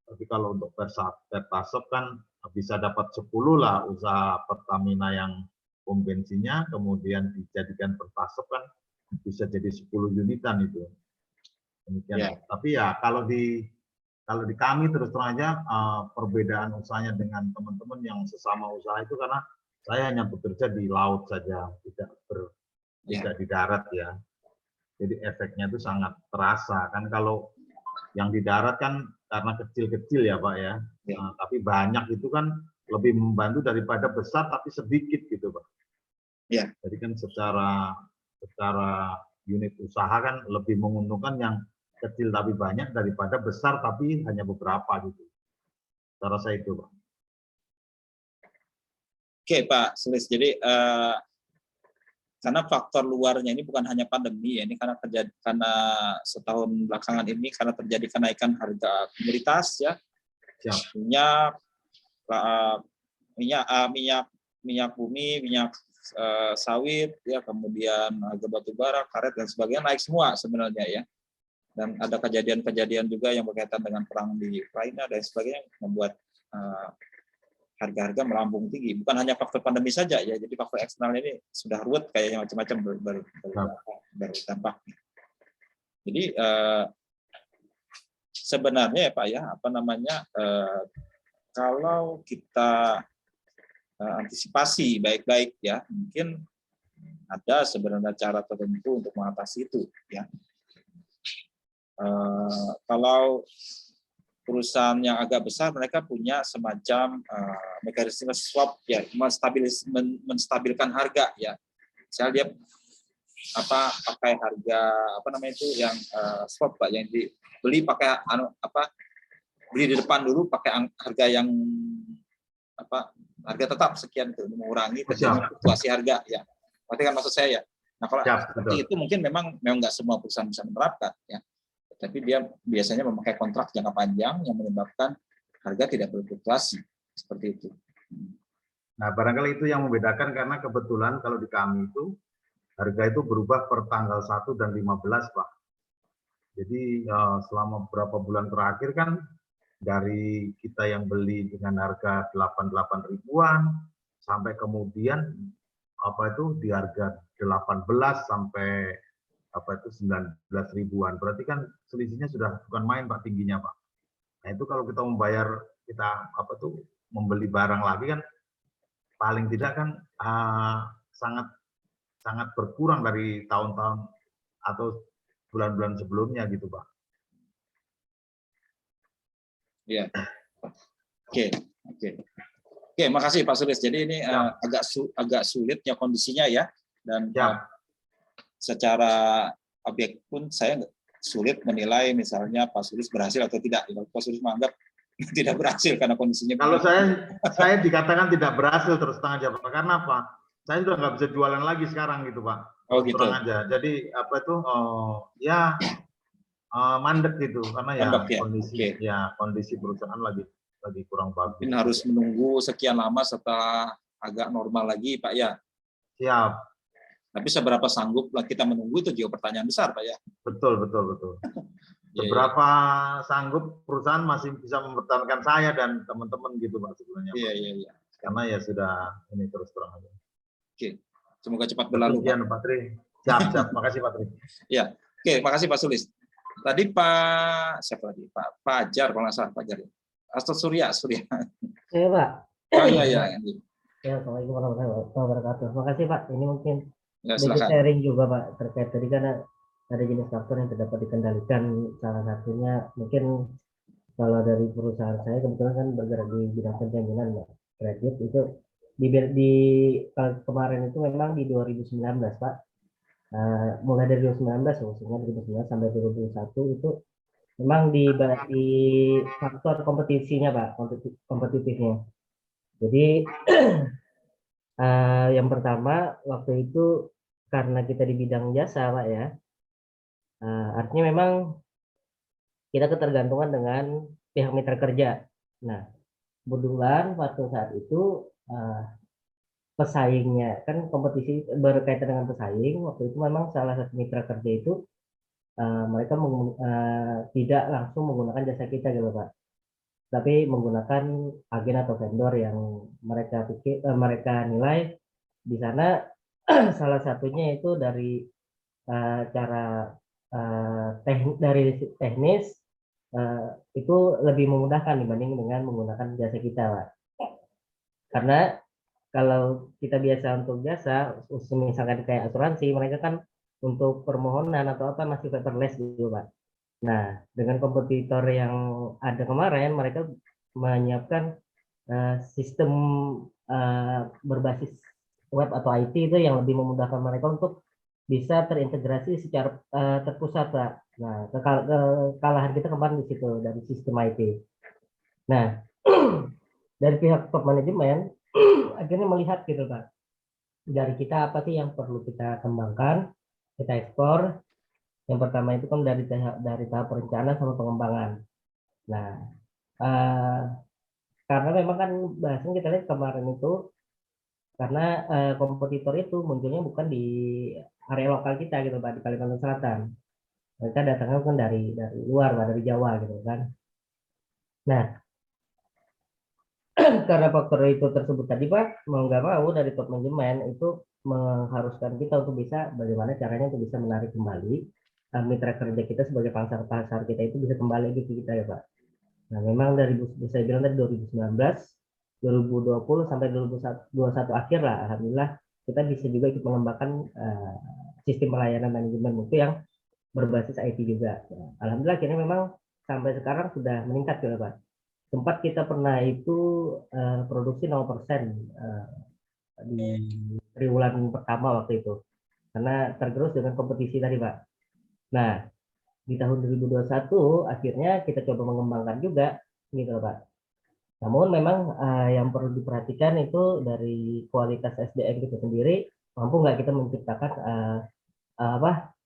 Tapi kalau untuk Pertasop kan bisa dapat 10 lah usaha Pertamina yang pom bensinnya, kemudian dijadikan Pertasop kan bisa jadi 10 unitan itu. Demikian. Yeah. Tapi ya kalau di kami terus terang aja perbedaan usahanya dengan teman-teman yang sesama usaha itu karena saya hanya bekerja di laut saja, tidak di darat ya. Jadi efeknya itu sangat terasa kan. Kalau yang di darat kan karena kecil-kecil ya Pak ya. Tapi banyak itu kan lebih membantu daripada besar tapi sedikit gitu Pak. Yeah. Jadi kan secara unit usaha kan lebih menguntungkan yang kecil tapi banyak daripada besar tapi hanya beberapa gitu. Cara saya itu, Pak. Oke, Pak Sulis. Jadi karena faktor luarnya ini bukan hanya pandemi ya, ini karena setahun belakangan ini karena terjadi kenaikan harga komoditas ya. Punya minyak bumi, minyak sawit, ya, kemudian harga batu bara, karet dan sebagainya naik semua sebenarnya ya. Dan ada kejadian-kejadian juga yang berkaitan dengan perang di Ukraina dan sebagainya membuat harga-harga melambung tinggi. Bukan hanya faktor pandemi saja ya, jadi faktor eksternal ini sudah ruwet kayaknya macam-macam berdampak. Jadi sebenarnya ya Pak ya, kalau kita antisipasi baik-baik ya, mungkin ada sebenarnya cara tertentu untuk mengatasi itu ya. Kalau perusahaan yang agak besar, mereka punya semacam mekanisme swap ya, menstabilkan harga ya. Misalnya dia pakai harga yang swap Pak, yang dibeli pakai beli di depan dulu pakai harga yang harga tetap sekian itu, mengurangi fluktuasi harga ya. Berarti kan maksud saya ya. Nah kalau seperti itu mungkin memang nggak semua perusahaan bisa menerapkan ya. Tapi dia biasanya memakai kontrak jangka panjang yang menyebabkan harga tidak berfluktuasi seperti itu. Nah, barangkali itu yang membedakan karena kebetulan kalau di kami itu harga itu berubah per tanggal 1 dan 15, Pak. Jadi selama beberapa bulan terakhir kan dari kita yang beli dengan harga 88 ribuan sampai kemudian di harga 18 sampai 19 ribuan. Berarti kan selisihnya sudah bukan main Pak, tingginya Pak. Nah itu kalau kita membeli barang lagi kan paling tidak kan sangat berkurang dari tahun-tahun atau bulan-bulan sebelumnya gitu Pak. Iya. Oke, makasih Pak Sulis. Jadi ini agak sulit ya kondisinya ya, dan secara objek pun saya sulit menilai misalnya Pak Sulis berhasil atau tidak. Pak Sulis menganggap tidak berhasil karena kondisinya. Kalau saya dikatakan tidak berhasil terus terang aja Pak. Karena apa? Saya sudah nggak bisa jualan lagi sekarang gitu Pak. Oh gitu. Terang aja. Jadi mandek gitu karena kondisi perusahaan lagi kurang bagus. Mungkin harus menunggu sekian lama setelah agak normal lagi Pak ya. Siap. Tapi seberapa sanggup kita menunggu itu juga pertanyaan besar Pak ya. Betul. Seberapa sanggup perusahaan masih bisa mempertahankan saya dan teman-teman gitu Pak sebenarnya. Iya. Karena ya sudah ini terus terang aja. Oke. Semoga cepat berlalu. Pak Tri. Siap. Makasih Pak Tri. Iya. Oke, makasih Pak Sulis. Tadi Pak Fajar kalau nggak salah Pak Fajar. Atau Surya. Iya Pak. Oh iya. Ya, Assalamualaikum warahmatullahi wabarakatuh. Makasih Pak. Ini mungkin sedikit sharing juga Pak terkait tadi karena ada jenis faktor yang tidak dapat dikendalikan. Salah satunya mungkin kalau dari perusahaan saya kebetulan kan bergerak di bidang penjaminan Pak. Kredit itu di kemarin itu memang di 2019 Pak. Mulai dari 2019 khususnya 2019 sampai 2021 itu memang di faktor kompetisinya Pak, kompetitifnya. Jadi yang pertama waktu itu karena kita di bidang jasa Pak ya, artinya memang kita ketergantungan dengan pihak mitra kerja. Nah kebetulan waktu saat itu pesaingnya kan kompetisi berkaitan dengan pesaing, waktu itu memang salah satu mitra kerja itu mereka tidak langsung menggunakan jasa kita gitu Pak, tapi menggunakan agen atau vendor yang mereka nilai di sana salah satunya itu dari cara dari teknis itu lebih memudahkan dibanding dengan menggunakan jasa kita Pak. Karena kalau kita biasa untuk jasa, misalkan kayak asuransi, mereka kan untuk permohonan atau apa masih paperless gitu Pak. Nah, dengan kompetitor yang ada kemarin, mereka menyiapkan sistem berbasis web atau IT itu yang lebih memudahkan mereka untuk bisa terintegrasi secara terpusat Pak. Nah, kekalahan kita kemarin di situ dari sistem IT. Nah, dari pihak top manajemen akhirnya melihat gitu Pak, dari kita apa sih yang perlu kita kembangkan, kita ekspor. Yang pertama itu kan dari tahap perencanaan sama pengembangan. Nah karena memang kan bahasan kita lihat kemarin itu karena kompetitor itu munculnya bukan di area lokal kita gitu Pak, di Kalimantan Selatan. Mereka datangnya kan dari luar Pak, dari Jawa gitu kan. Nah, karena faktor itu tersebut tadi Pak, mau nggak mau dari top manajemen itu mengharuskan kita untuk bisa bagaimana caranya untuk bisa menarik kembali mitra kerja kita sebagai pasar kita itu bisa kembali ke kita ya Pak. Nah, memang dari saya bilang tadi 2019, 2020 sampai 2021 akhir lah, alhamdulillah kita bisa juga ikut mengembangkan sistem pelayanan manajemen mutu yang berbasis IT juga. Alhamdulillah akhirnya memang sampai sekarang sudah meningkat ya Pak. Tempat kita pernah itu produksi 0% di triwulan pertama waktu itu, karena tergerus dengan kompetisi tadi Pak. Nah, di tahun 2021 akhirnya kita coba mengembangkan juga gitu Pak. Namun memang yang perlu diperhatikan itu dari kualitas SDM kita sendiri, mampu nggak kita menciptakan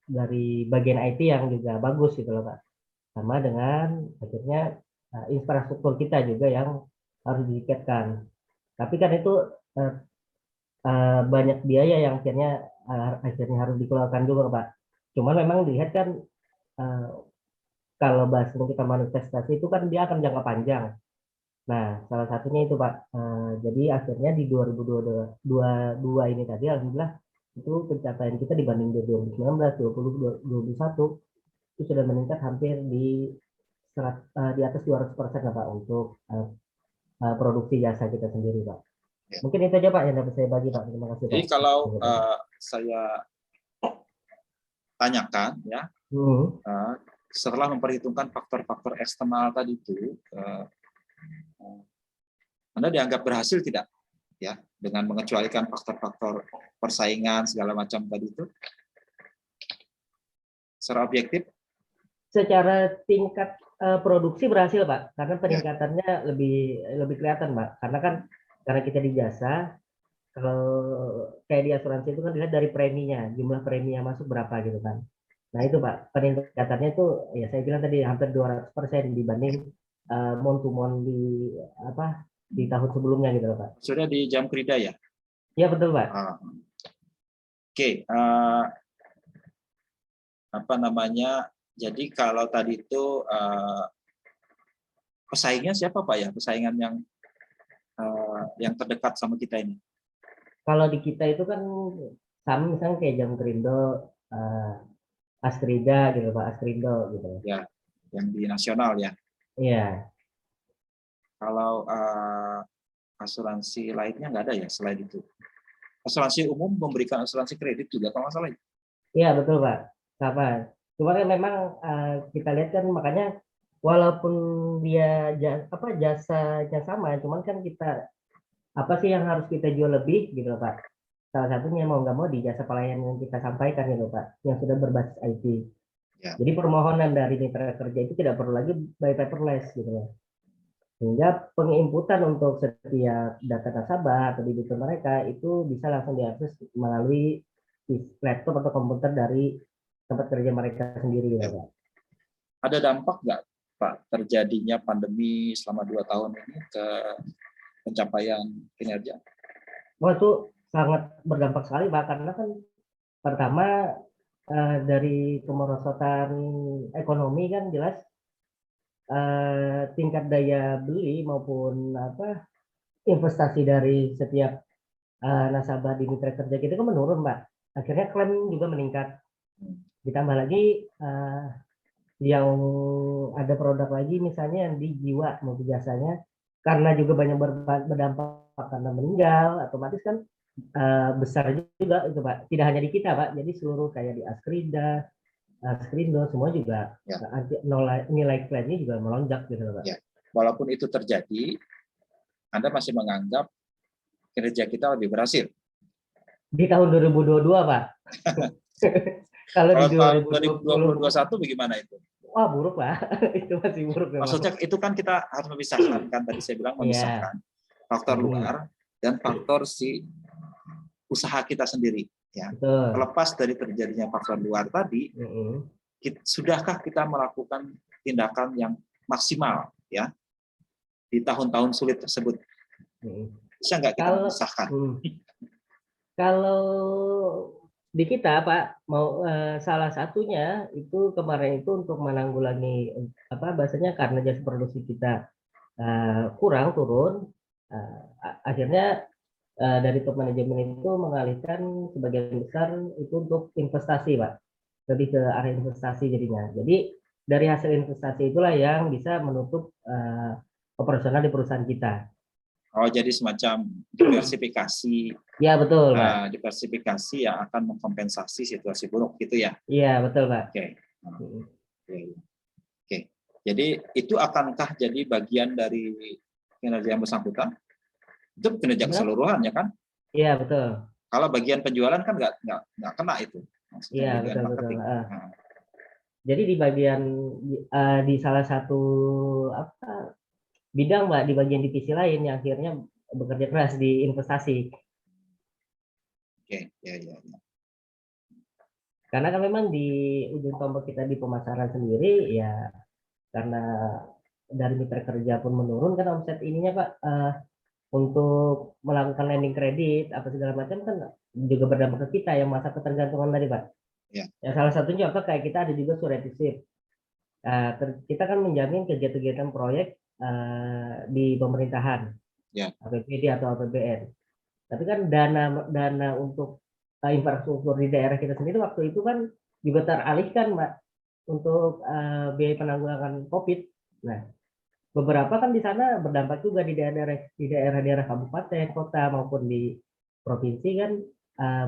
dari bagian IT yang juga bagus gitu loh Pak. Sama dengan akhirnya infrastruktur kita juga yang harus ditingkatkan. Tapi kan itu banyak biaya yang akhirnya harus dikeluarkan juga Pak. Cuman memang dilihat kan kalau bahas kita manifestasi itu kan dia akan jangka panjang. Nah, salah satunya itu Pak. Jadi akhirnya di 2022 ini tadi alhamdulillah itu pencapaian kita dibanding 2019, 2020, 2021 itu sudah meningkat hampir di atas 200% lah Pak untuk produksi jasa kita sendiri Pak. Ya. Mungkin itu aja Pak yang dapat saya bagi Pak. Terima kasih Pak. Jadi kalau saya tanyakan ya, setelah memperhitungkan faktor-faktor eksternal tadi itu, Anda dianggap berhasil tidak ya dengan mengecualikan faktor-faktor persaingan segala macam tadi itu? Secara objektif? Secara tingkat produksi berhasil Pak, karena peningkatannya lebih kelihatan Pak. Karena kita di jasa, kalau kayak di asuransi itu kan dilihat dari preminya, jumlah premi yang masuk berapa gitu kan. Nah itu Pak, peningkatannya itu ya saya bilang tadi hampir 200% dibanding month to month di tahun sebelumnya gitu loh Pak. Sudah di jam kerja ya? Iya betul Pak. Oke. Jadi kalau tadi itu pesaingnya siapa Pak ya? Pesaingan yang terdekat sama kita ini? Kalau di kita itu kan sama misalnya kayak Jam Krindo, Askrida gitu Pak, Askrindo gitu. Ya, yang di nasional ya. Iya. Kalau asuransi lainnya nggak ada ya selain itu. Asuransi umum memberikan asuransi kredit juga kalau nggak salah. Iya betul Pak, sama. Cuma kan memang kita lihat kan makanya walaupun dia jasanya sama, cuman kan kita apa sih yang harus kita jual lebih gitu loh Pak. Salah satunya mau nggak mau di jasa pelayanan yang kita sampaikan gitu Pak, yang sudah berbasis IT. Ya. Jadi permohonan dari mitra kerja itu tidak perlu lagi by paperless gitu loh. Sehingga penginputan untuk setiap data nasabah atau debitur mereka itu bisa langsung diakses melalui laptop atau komputer dari tempat kerja mereka sendiri ya Pak. Ada dampak nggak Pak terjadinya pandemi selama 2 tahun ini ke pencapaian kinerja? Wah itu sangat berdampak sekali Pak, karena kan pertama dari kemerosotan ekonomi kan jelas tingkat daya beli maupun investasi dari setiap nasabah di mitra kerja kita kan menurun Pak. Akhirnya klaim juga meningkat. Ditambah lagi yang ada produk lagi misalnya yang di jiwa maupun jasanya, karena juga banyak berdampak karena meninggal, otomatis kan besar juga itu Pak. Tidak hanya di kita Pak, jadi seluruh kayak di Askrida, Askrindo semua juga ya. Nilai klaimnya juga melonjak gitu Pak. Ya. Walaupun itu terjadi, Anda masih menganggap kinerja kita lebih berhasil? Di tahun 2022 Pak. Kalau di 2021 bagaimana itu? Wah buruk Pak, itu masih buruk. Maksudnya itu kan kita harus memisahkan, kan tadi saya bilang memisahkan faktor luar dan faktor si usaha kita sendiri. Ya. Terlepas dari terjadinya faktor luar tadi, sudahkah kita melakukan tindakan yang maksimal ya di tahun-tahun sulit tersebut? Bisa nggak kita Kalau memisahkan? kalau di kita Pak mau salah satunya itu kemarin itu untuk menanggulangi bahasanya karena jasa produksi kita kurang turun, akhirnya dari top manajemen itu mengalihkan sebagian besar itu untuk investasi Pak, lebih ke arah investasi jadinya. Jadi dari hasil investasi itulah yang bisa menutup operasional di perusahaan kita. Oh, jadi semacam diversifikasi, Ya betul Pak. diversifikasi yang akan mengkompensasi situasi buruk gitu ya? Iya betul Pak. Oke. Oke. Jadi itu akankah jadi bagian dari kinerja yang bersangkutan? Itu kinerja keseluruhan ya kan? Iya betul. Kalau bagian penjualan kan nggak kena itu. Maksudnya Iya bagian betul. marketing. Jadi di bagian di salah satu bidang Mbak, di bagian divisi lain yang akhirnya bekerja keras di investasi. Oke, ya. Karena kan memang di ujung tombak kita di pemasaran sendiri ya, karena dari mitra kerja pun menurun kan omset ininya Pak, untuk melakukan lending kredit apa segala macam kan juga berdampak ke kita yang masa ketergantungan tadi Pak. Ya. Ya salah satunya apa kayak kita ada juga surety. Kita kan menjamin kegiatan-kegiatan proyek di pemerintahan, Ya. APBD atau APBN. Tapi kan dana untuk infrastruktur di daerah kita sendiri waktu itu kan juga teralihkan Mbak untuk biaya penanggulangan COVID. Nah, beberapa kan di sana berdampak juga di daerah-daerah kabupaten, kota maupun di provinsi kan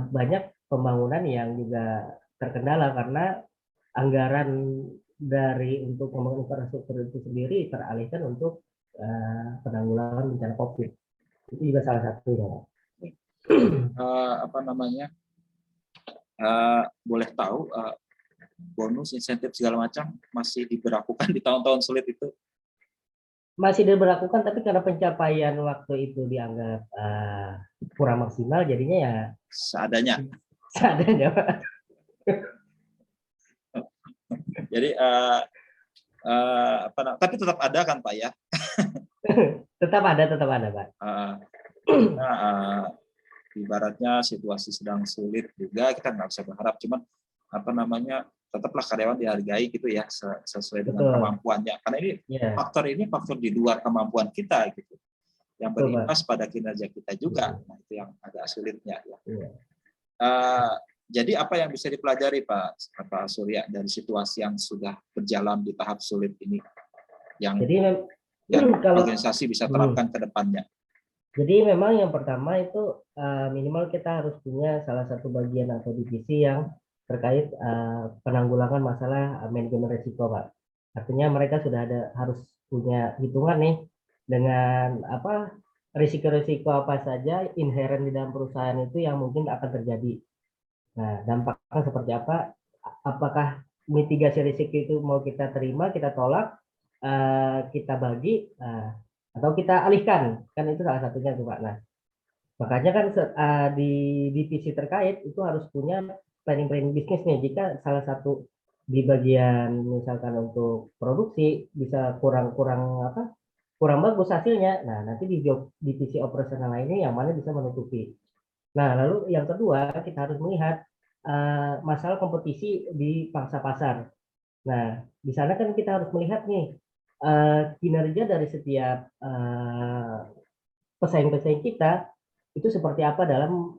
banyak pembangunan yang juga terkendala karena anggaran dari untuk pembangunan infrastruktur itu sendiri teralihkan untuk penanggulangan bencana COVID. Itu juga salah satunya. Boleh tahu bonus, insentif segala macam masih diberlakukan di tahun-tahun sulit itu? Masih diberlakukan, tapi karena pencapaian waktu itu dianggap kurang maksimal, jadinya ya seadanya. Pak. Jadi tapi tetap ada kan Pak ya? tetap ada Pak. Ibaratnya situasi sedang sulit juga kita nggak bisa berharap, cuman tetaplah karyawan dihargai gitu ya sesuai dengan kemampuannya, karena ini faktor di luar kemampuan kita gitu yang berimbas pada kinerja kita juga. Nah, itu yang agak sulitnya ya. Jadi apa yang bisa dipelajari Pak Surya dari situasi yang sudah berjalan di tahap sulit ini yang organisasi bisa terapkan ke depannya? Jadi memang yang pertama itu minimal kita harus punya salah satu bagian atau divisi yang terkait penanggulangan masalah manajemen risiko Pak. Artinya mereka sudah harus punya hitungan nih dengan risiko-risiko apa saja inherent di dalam perusahaan itu yang mungkin akan terjadi. Nah, dampaknya seperti apa? Apakah mitigasi risiko itu mau kita terima, kita tolak, kita bagi, atau kita alihkan? Kan itu salah satunya tuh Pak. Nah, makanya kan di divisi terkait itu harus punya planning bisnisnya. Jika salah satu di bagian misalkan untuk produksi bisa kurang bagus hasilnya, nah nanti di divisi operasional lainnya yang mana bisa menutupi. Nah, lalu yang kedua kita harus melihat masalah kompetisi di pangsa pasar. Nah, di sana kan kita harus melihat nih kinerja dari setiap pesaing-pesaing kita itu seperti apa dalam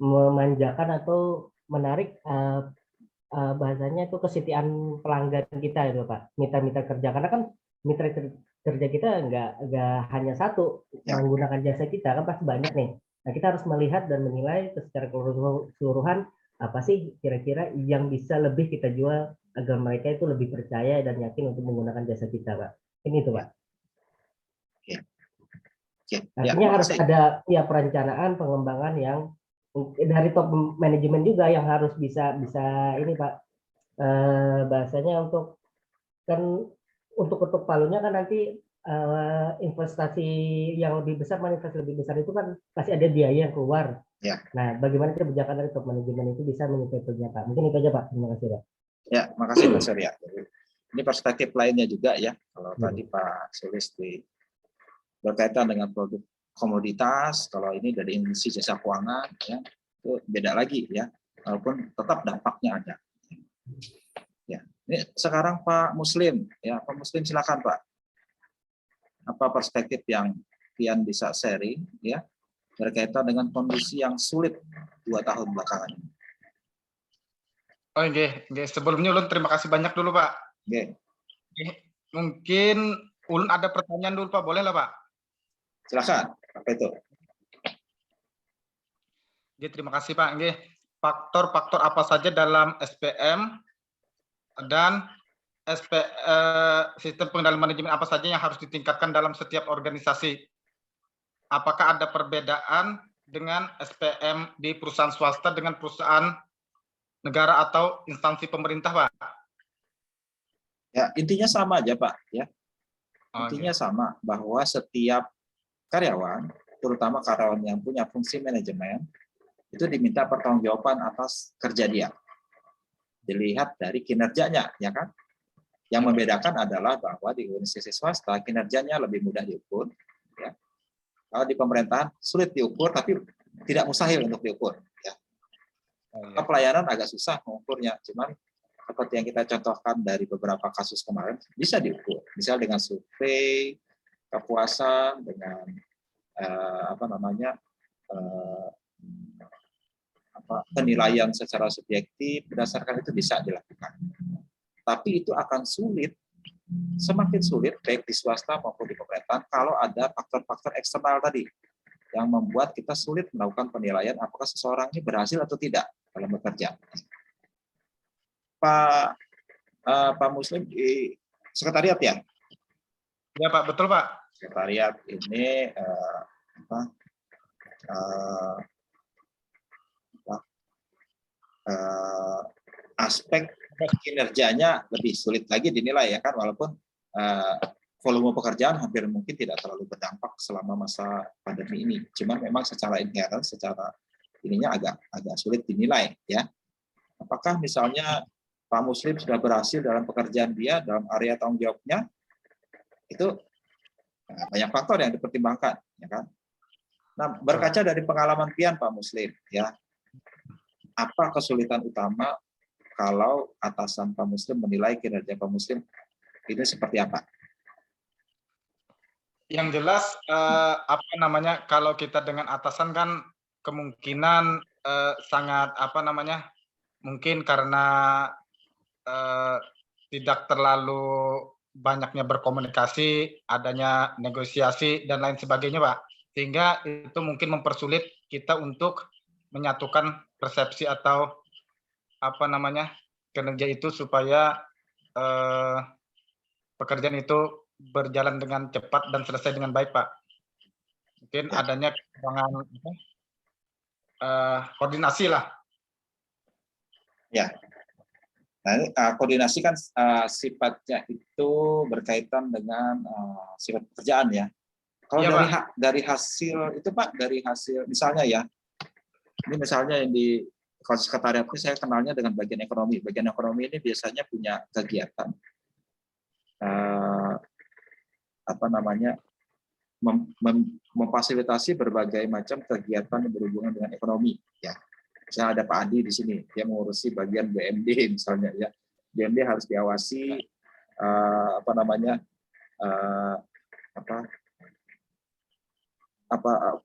memanjakan atau menarik bahasanya itu kesetiaan pelanggan kita itu Pak, mitra-mitra kerja. Karena kan mitra kerja kita nggak hanya satu menggunakan jasa kita, kan pasti banyak nih. Nah, kita harus melihat dan menilai secara keseluruhan apa sih kira-kira yang bisa lebih kita jual agar mereka itu lebih percaya dan yakin untuk menggunakan jasa kita Pak. Ini itu Pak. Artinya harus ada perencanaan pengembangan yang dari top manajemen juga yang harus bisa ini Pak, bahasanya untuk ketuk palunya kan nanti investasi yang lebih besar, manifest lebih besar itu kan pasti ada biaya yang keluar. Ya. Nah, bagaimana kebijakan dari top manajemen itu bisa menyikapinya Pak? Mungkin itu aja Pak. Terima kasih Pak. Ya, makasih Pak Surya. Ini perspektif lainnya juga ya. Kalau tadi Pak Sulis berkaitan dengan produk komoditas, kalau ini dari industri jasa keuangan, ya, itu beda lagi ya, walaupun tetap dampaknya ada. Ya, ini sekarang Pak Muslim, ya Pak Muslim silakan Pak. Apa perspektif yang Pian bisa sharing, ya, berkaitan dengan kondisi yang sulit 2 tahun belakangan ini. Oh, nggih. Sebelumnya Ulun terima kasih banyak dulu, Pak. Oke, Nggih. Mungkin Ulun ada pertanyaan dulu, Pak. Boleh lah, Pak? silakan. Apa itu? Nggih, terima kasih, Pak. Nggih. Faktor-faktor apa saja dalam SPM dan sistem pengendalian manajemen apa saja yang harus ditingkatkan dalam setiap organisasi? Apakah ada perbedaan dengan SPM di perusahaan swasta dengan perusahaan negara atau instansi pemerintah, Pak? Ya, intinya sama aja Pak, ya. Oh, Intinya sama, bahwa setiap karyawan, terutama karyawan yang punya fungsi manajemen, itu diminta pertanggungjawaban atas kerja dia. Dilihat dari kinerjanya, ya kan? Yang membedakan adalah bahwa di organisasi swasta kinerjanya lebih mudah diukur, ya. Kalau di pemerintahan sulit diukur, tapi tidak mustahil untuk diukur, ya. Pelayanan agak susah mengukurnya, cuman seperti yang kita contohkan dari beberapa kasus kemarin bisa diukur, misal dengan survei kepuasan, dengan penilaian secara subjektif, berdasarkan itu bisa dilakukan. Tapi itu akan sulit, semakin sulit baik di swasta maupun di pemerintahan kalau ada faktor-faktor eksternal tadi yang membuat kita sulit melakukan penilaian apakah seseorang ini berhasil atau tidak dalam bekerja. Pak Muslim di sekretariat ya? Ya Pak, betul Pak. Sekretariat ini aspek kinerjanya lebih sulit lagi dinilai ya kan, walaupun volume pekerjaan hampir mungkin tidak terlalu berdampak selama masa pandemi ini. Cuman memang secara inherent, secara ininya agak sulit dinilai ya. Apakah misalnya Pak Muslim sudah berhasil dalam pekerjaan dia, dalam area tanggung jawabnya, itu banyak faktor yang dipertimbangkan, ya kan? Nah, berkaca dari pengalaman Pian Pak Muslim, ya, apa kesulitan utama kalau atasan Pak Muslim menilai kinerja Pak Muslim ini seperti apa? Yang jelas, kalau kita dengan atasan kan kemungkinan sangat mungkin karena tidak terlalu banyaknya berkomunikasi, adanya negosiasi dan lain sebagainya, Pak. Sehingga itu mungkin mempersulit kita untuk menyatukan persepsi atau kinerja itu supaya pekerjaan itu berjalan dengan cepat dan selesai dengan baik, Pak. Mungkin adanya kekurangan koordinasi lah. Ya. Nah, ini, koordinasi kan sifatnya itu berkaitan dengan sifat pekerjaan ya. Kalau ya, dari hasil itu Pak, dari hasil misalnya ya, ini misalnya yang di sekretariat ini saya kenalnya dengan bagian ekonomi. Bagian ekonomi ini biasanya punya kegiatan memfasilitasi berbagai macam kegiatan yang berhubungan dengan ekonomi ya. Misalnya ada Pak Adi di sini, dia mengurusi bagian BMD misalnya ya. BMD harus diawasi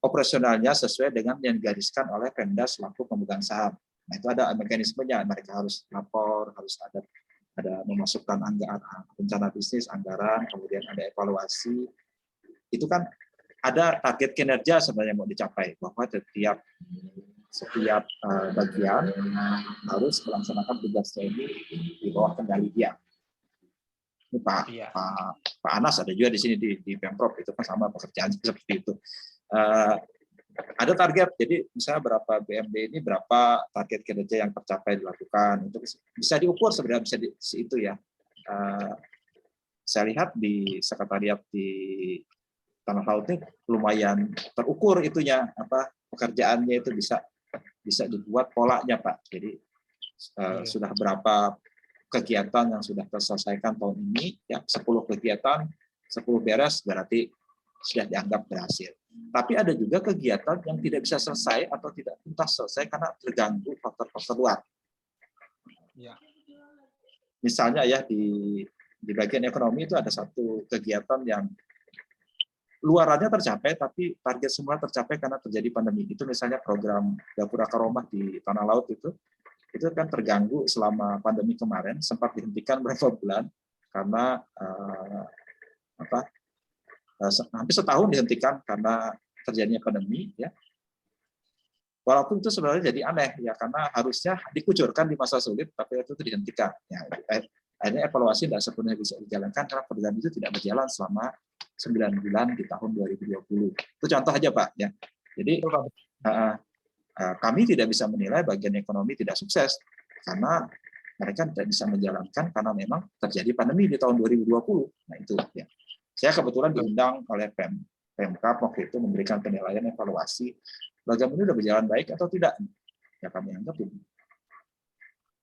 operasionalnya sesuai dengan yang digariskan oleh Pemda selaku pemegang saham. Nah, itu ada mekanismenya, mereka harus lapor, harus ada memasukkan anggaran rencana bisnis, anggaran, kemudian ada evaluasi. Itu kan ada target kinerja sebenarnya mau dicapai, bahwa setiap bagian harus melaksanakan tugasnya ini di bawah kendali dia. Ini Pak Anas ada juga di sini di Pemprov, itu kan sama pekerjaan seperti itu. Ada target, jadi misalnya berapa BMD ini, berapa target kinerja yang tercapai dilakukan, itu bisa diukur sebenarnya, bisa itu ya. Saya lihat di sekretariat di Tanah Laut ini lumayan terukur itunya, pekerjaannya itu bisa dibuat polanya Pak. Jadi sudah berapa kegiatan yang sudah terselesaikan tahun ini ya, 10 kegiatan, 10 beres, berarti sudah dianggap berhasil. Tapi ada juga kegiatan yang tidak bisa selesai atau tidak tuntas selesai karena terganggu faktor-faktor luar. Ya. Misalnya ya di bagian ekonomi itu ada satu kegiatan yang luarannya tercapai, tapi target semua tercapai karena terjadi pandemi. Itu misalnya program Gapura Karomah di Tanah Laut itu kan terganggu selama pandemi kemarin, sempat dihentikan beberapa bulan karena hampir setahun dihentikan karena terjadinya pandemi. Ya. Walaupun itu sebenarnya jadi aneh ya, karena harusnya dikucurkan di masa sulit, tapi itu dihentikan. Ya, akhirnya evaluasi tidak sepenuhnya bisa dijalankan karena program itu tidak berjalan selama 9 bulan di tahun 2020. Itu contoh aja Pak. Ya. Jadi kami tidak bisa menilai bagian ekonomi tidak sukses karena mereka tidak bisa menjalankan karena memang terjadi pandemi di tahun 2020. Nah itu ya. Saya kebetulan diundang oleh Pemkab waktu itu memberikan penilaian evaluasi program ini sudah berjalan baik atau tidak. Ya kami anggap ini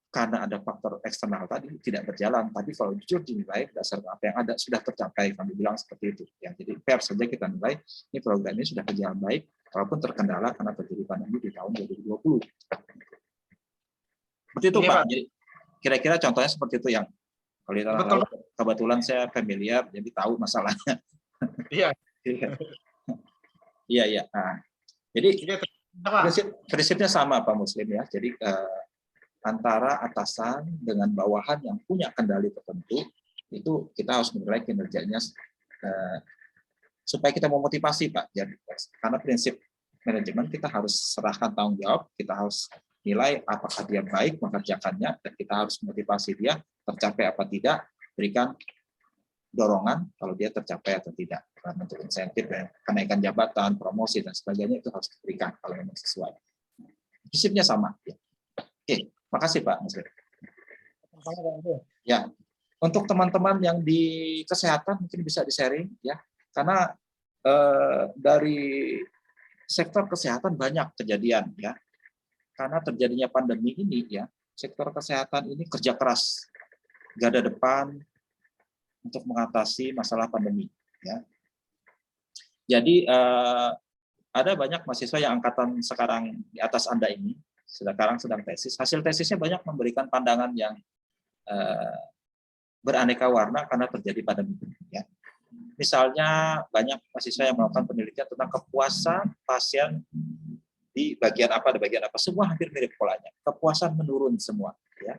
karena ada faktor eksternal tadi tidak berjalan. Tapi kalau jujur dinilai berdasarkan apa yang ada sudah tercapai, kami bilang seperti itu. Ya, jadi fair saja kita nilai ini program ini sudah berjalan baik walaupun terkendala karena terjadi pandemi di tahun 2020. Seperti itu Pak. Jadi kira-kira contohnya seperti itu yang kalau kebetulan saya familiar jadi tahu masalahnya. Iya. Iya. Nah, jadi prinsipnya sama Pak Muslim ya. Jadi antara atasan dengan bawahan yang punya kendali tertentu itu kita harus menilai kinerjanya supaya kita memotivasi Pak. Jadi, karena prinsip manajemen kita harus serahkan tanggung jawab, kita harus nilai apakah dia baik mengerjakannya dan kita harus motivasi dia tercapai apa tidak, berikan dorongan kalau dia tercapai atau tidak. Karena untuk insentif, kenaikan jabatan, promosi dan sebagainya itu harus diberikan kalau memang sesuai. Prinsipnya sama. Ya. Oke, makasih Pak Muslim. Ya, untuk teman-teman yang di kesehatan mungkin bisa di-sharing ya, karena dari sektor kesehatan banyak kejadian ya, karena terjadinya pandemi ini ya, sektor kesehatan ini kerja keras, garda depan untuk mengatasi masalah pandemi ya. Jadi ada banyak mahasiswa yang angkatan sekarang di atas Anda ini sekarang sedang tesis. Hasil tesisnya banyak memberikan pandangan yang beraneka warna karena terjadi pandemi ya. Misalnya banyak mahasiswa yang melakukan penelitian tentang kepuasan pasien di bagian apa, semua hampir mirip polanya. Kepuasan menurun semua ya.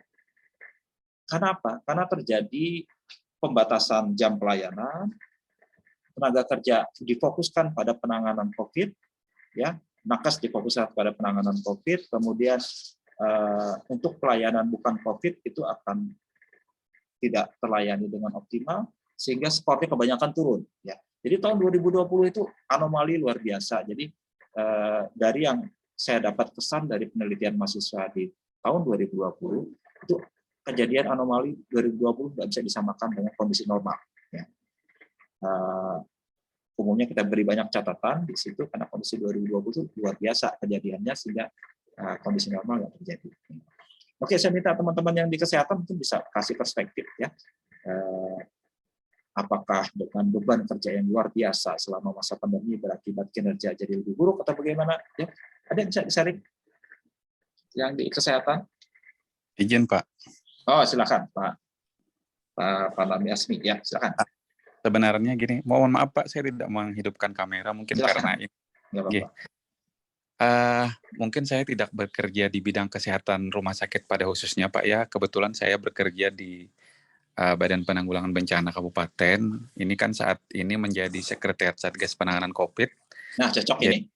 Karena apa? Karena terjadi pembatasan jam pelayanan, tenaga kerja difokuskan pada penanganan COVID, ya, nakes difokuskan pada penanganan COVID, kemudian untuk pelayanan bukan COVID itu akan tidak terlayani dengan optimal, sehingga skornya kebanyakan turun. Ya. Jadi tahun 2020 itu anomali luar biasa. Jadi dari yang saya dapat kesan dari penelitian mahasiswa di tahun 2020 itu kejadian anomali 2020 tidak bisa disamakan dengan kondisi normal. Ya. Umumnya kita beri banyak catatan di situ karena kondisi 2020 itu luar biasa kejadiannya sehingga kondisi normal nggak terjadi. Oke, saya minta teman-teman yang di kesehatan mungkin bisa kasih perspektif ya. Apakah dengan beban kerja yang luar biasa selama masa pandemi berakibat kinerja jadi lebih buruk atau bagaimana? Ya, ada yang bisa di-sharing yang di kesehatan? Izin Pak. Oh, silakan Pak Nami Asmi, ya silakan. Sebenarnya gini, mohon maaf Pak, saya tidak menghidupkan kamera mungkin silakan. Karena ini. Mungkin saya tidak bekerja di bidang kesehatan rumah sakit pada khususnya Pak ya. Kebetulan saya bekerja di Badan Penanggulangan Bencana Kabupaten. Ini kan saat ini menjadi Sekretariat Satgas Penanganan COVID. Nah, cocok ini.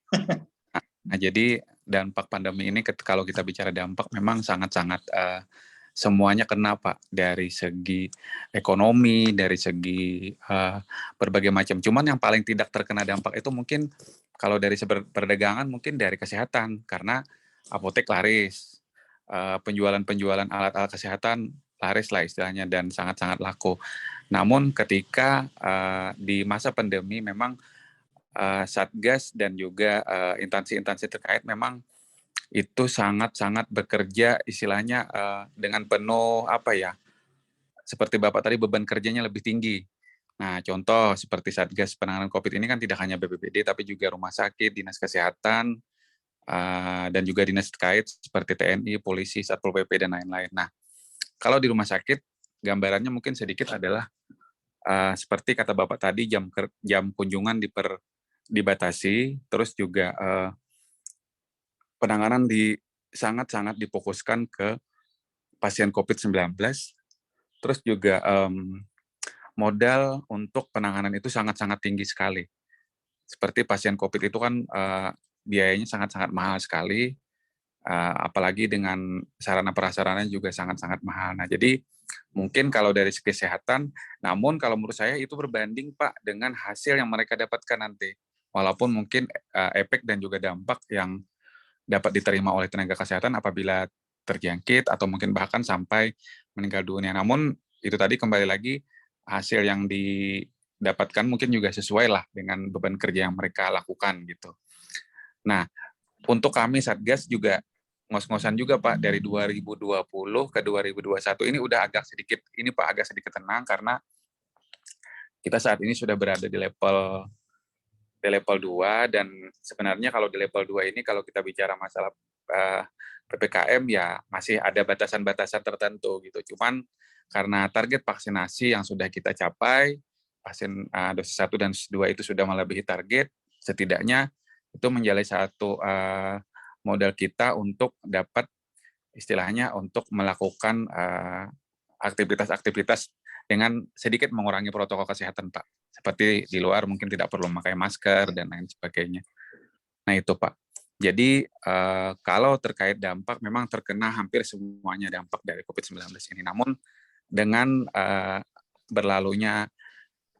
Nah, jadi dampak pandemi ini kalau kita bicara dampak memang sangat-sangat semuanya kena Pak, dari segi ekonomi, dari segi berbagai macam. Cuman yang paling tidak terkena dampak itu mungkin kalau dari perdagangan mungkin dari kesehatan, karena apotek laris, penjualan alat-alat kesehatan laris lah istilahnya dan sangat-sangat laku. Namun ketika di masa pandemi memang Satgas dan juga instansi-instansi terkait memang itu sangat-sangat bekerja istilahnya dengan penuh seperti Bapak tadi beban kerjanya lebih tinggi. Nah, contoh seperti Satgas Penanganan COVID ini kan tidak hanya BPBD, tapi juga rumah sakit, dinas kesehatan, dan juga dinas terkait seperti TNI, polisi, Satpol PP, dan lain-lain. Nah, kalau di rumah sakit, gambarannya mungkin sedikit adalah seperti kata Bapak tadi, jam kunjungan dibatasi, terus juga penanganan sangat-sangat difokuskan ke pasien COVID-19, terus juga modal untuk penanganan itu sangat-sangat tinggi sekali. Seperti pasien COVID itu kan biayanya sangat-sangat mahal sekali, apalagi dengan sarana prasarana juga sangat-sangat mahal. Nah, jadi mungkin kalau dari segi kesehatan, namun kalau menurut saya itu berbanding Pak dengan hasil yang mereka dapatkan nanti. Walaupun mungkin efek dan juga dampak yang dapat diterima oleh tenaga kesehatan apabila terjangkit atau mungkin bahkan sampai meninggal dunia. Namun itu tadi kembali lagi hasil yang didapatkan mungkin juga sesuai lah dengan beban kerja yang mereka lakukan gitu. Nah, untuk kami Satgas juga ngos-ngosan juga Pak, dari 2020 ke 2021 ini udah agak sedikit tenang karena kita saat ini sudah berada di level 2 dan sebenarnya kalau di level 2 ini kalau kita bicara masalah PPKM ya masih ada batasan-batasan tertentu gitu. Cuman karena target vaksinasi yang sudah kita capai, pasien dosis 1 dan dosis 2 itu sudah melebihi target, setidaknya itu menjadi satu modal kita untuk dapat istilahnya untuk melakukan aktivitas-aktivitas dengan sedikit mengurangi protokol kesehatan, Pak. Seperti di luar mungkin tidak perlu memakai masker dan lain sebagainya. Nah itu, Pak. Jadi kalau terkait dampak, memang terkena hampir semuanya dampak dari COVID-19 ini. Namun dengan berlalunya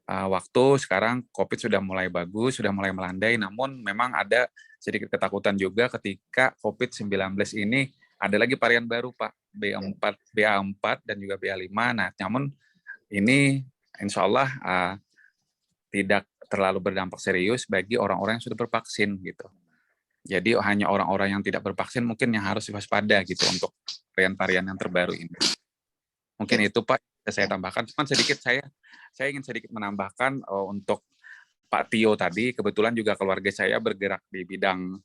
waktu, sekarang COVID sudah mulai bagus, sudah mulai melandai, namun memang ada sedikit ketakutan juga ketika COVID-19 ini ada lagi varian baru, Pak, BA4 dan juga BA5. Nah, namun ini insya Allah tidak terlalu berdampak serius bagi orang-orang yang sudah bervaksin gitu. Jadi hanya orang-orang yang tidak bervaksin mungkin yang harus waspada gitu untuk varian-varian yang terbaru ini. Mungkin itu Pak saya tambahkan. Cuman sedikit saya ingin sedikit menambahkan untuk Pak Tio tadi, kebetulan juga keluarga saya bergerak di bidang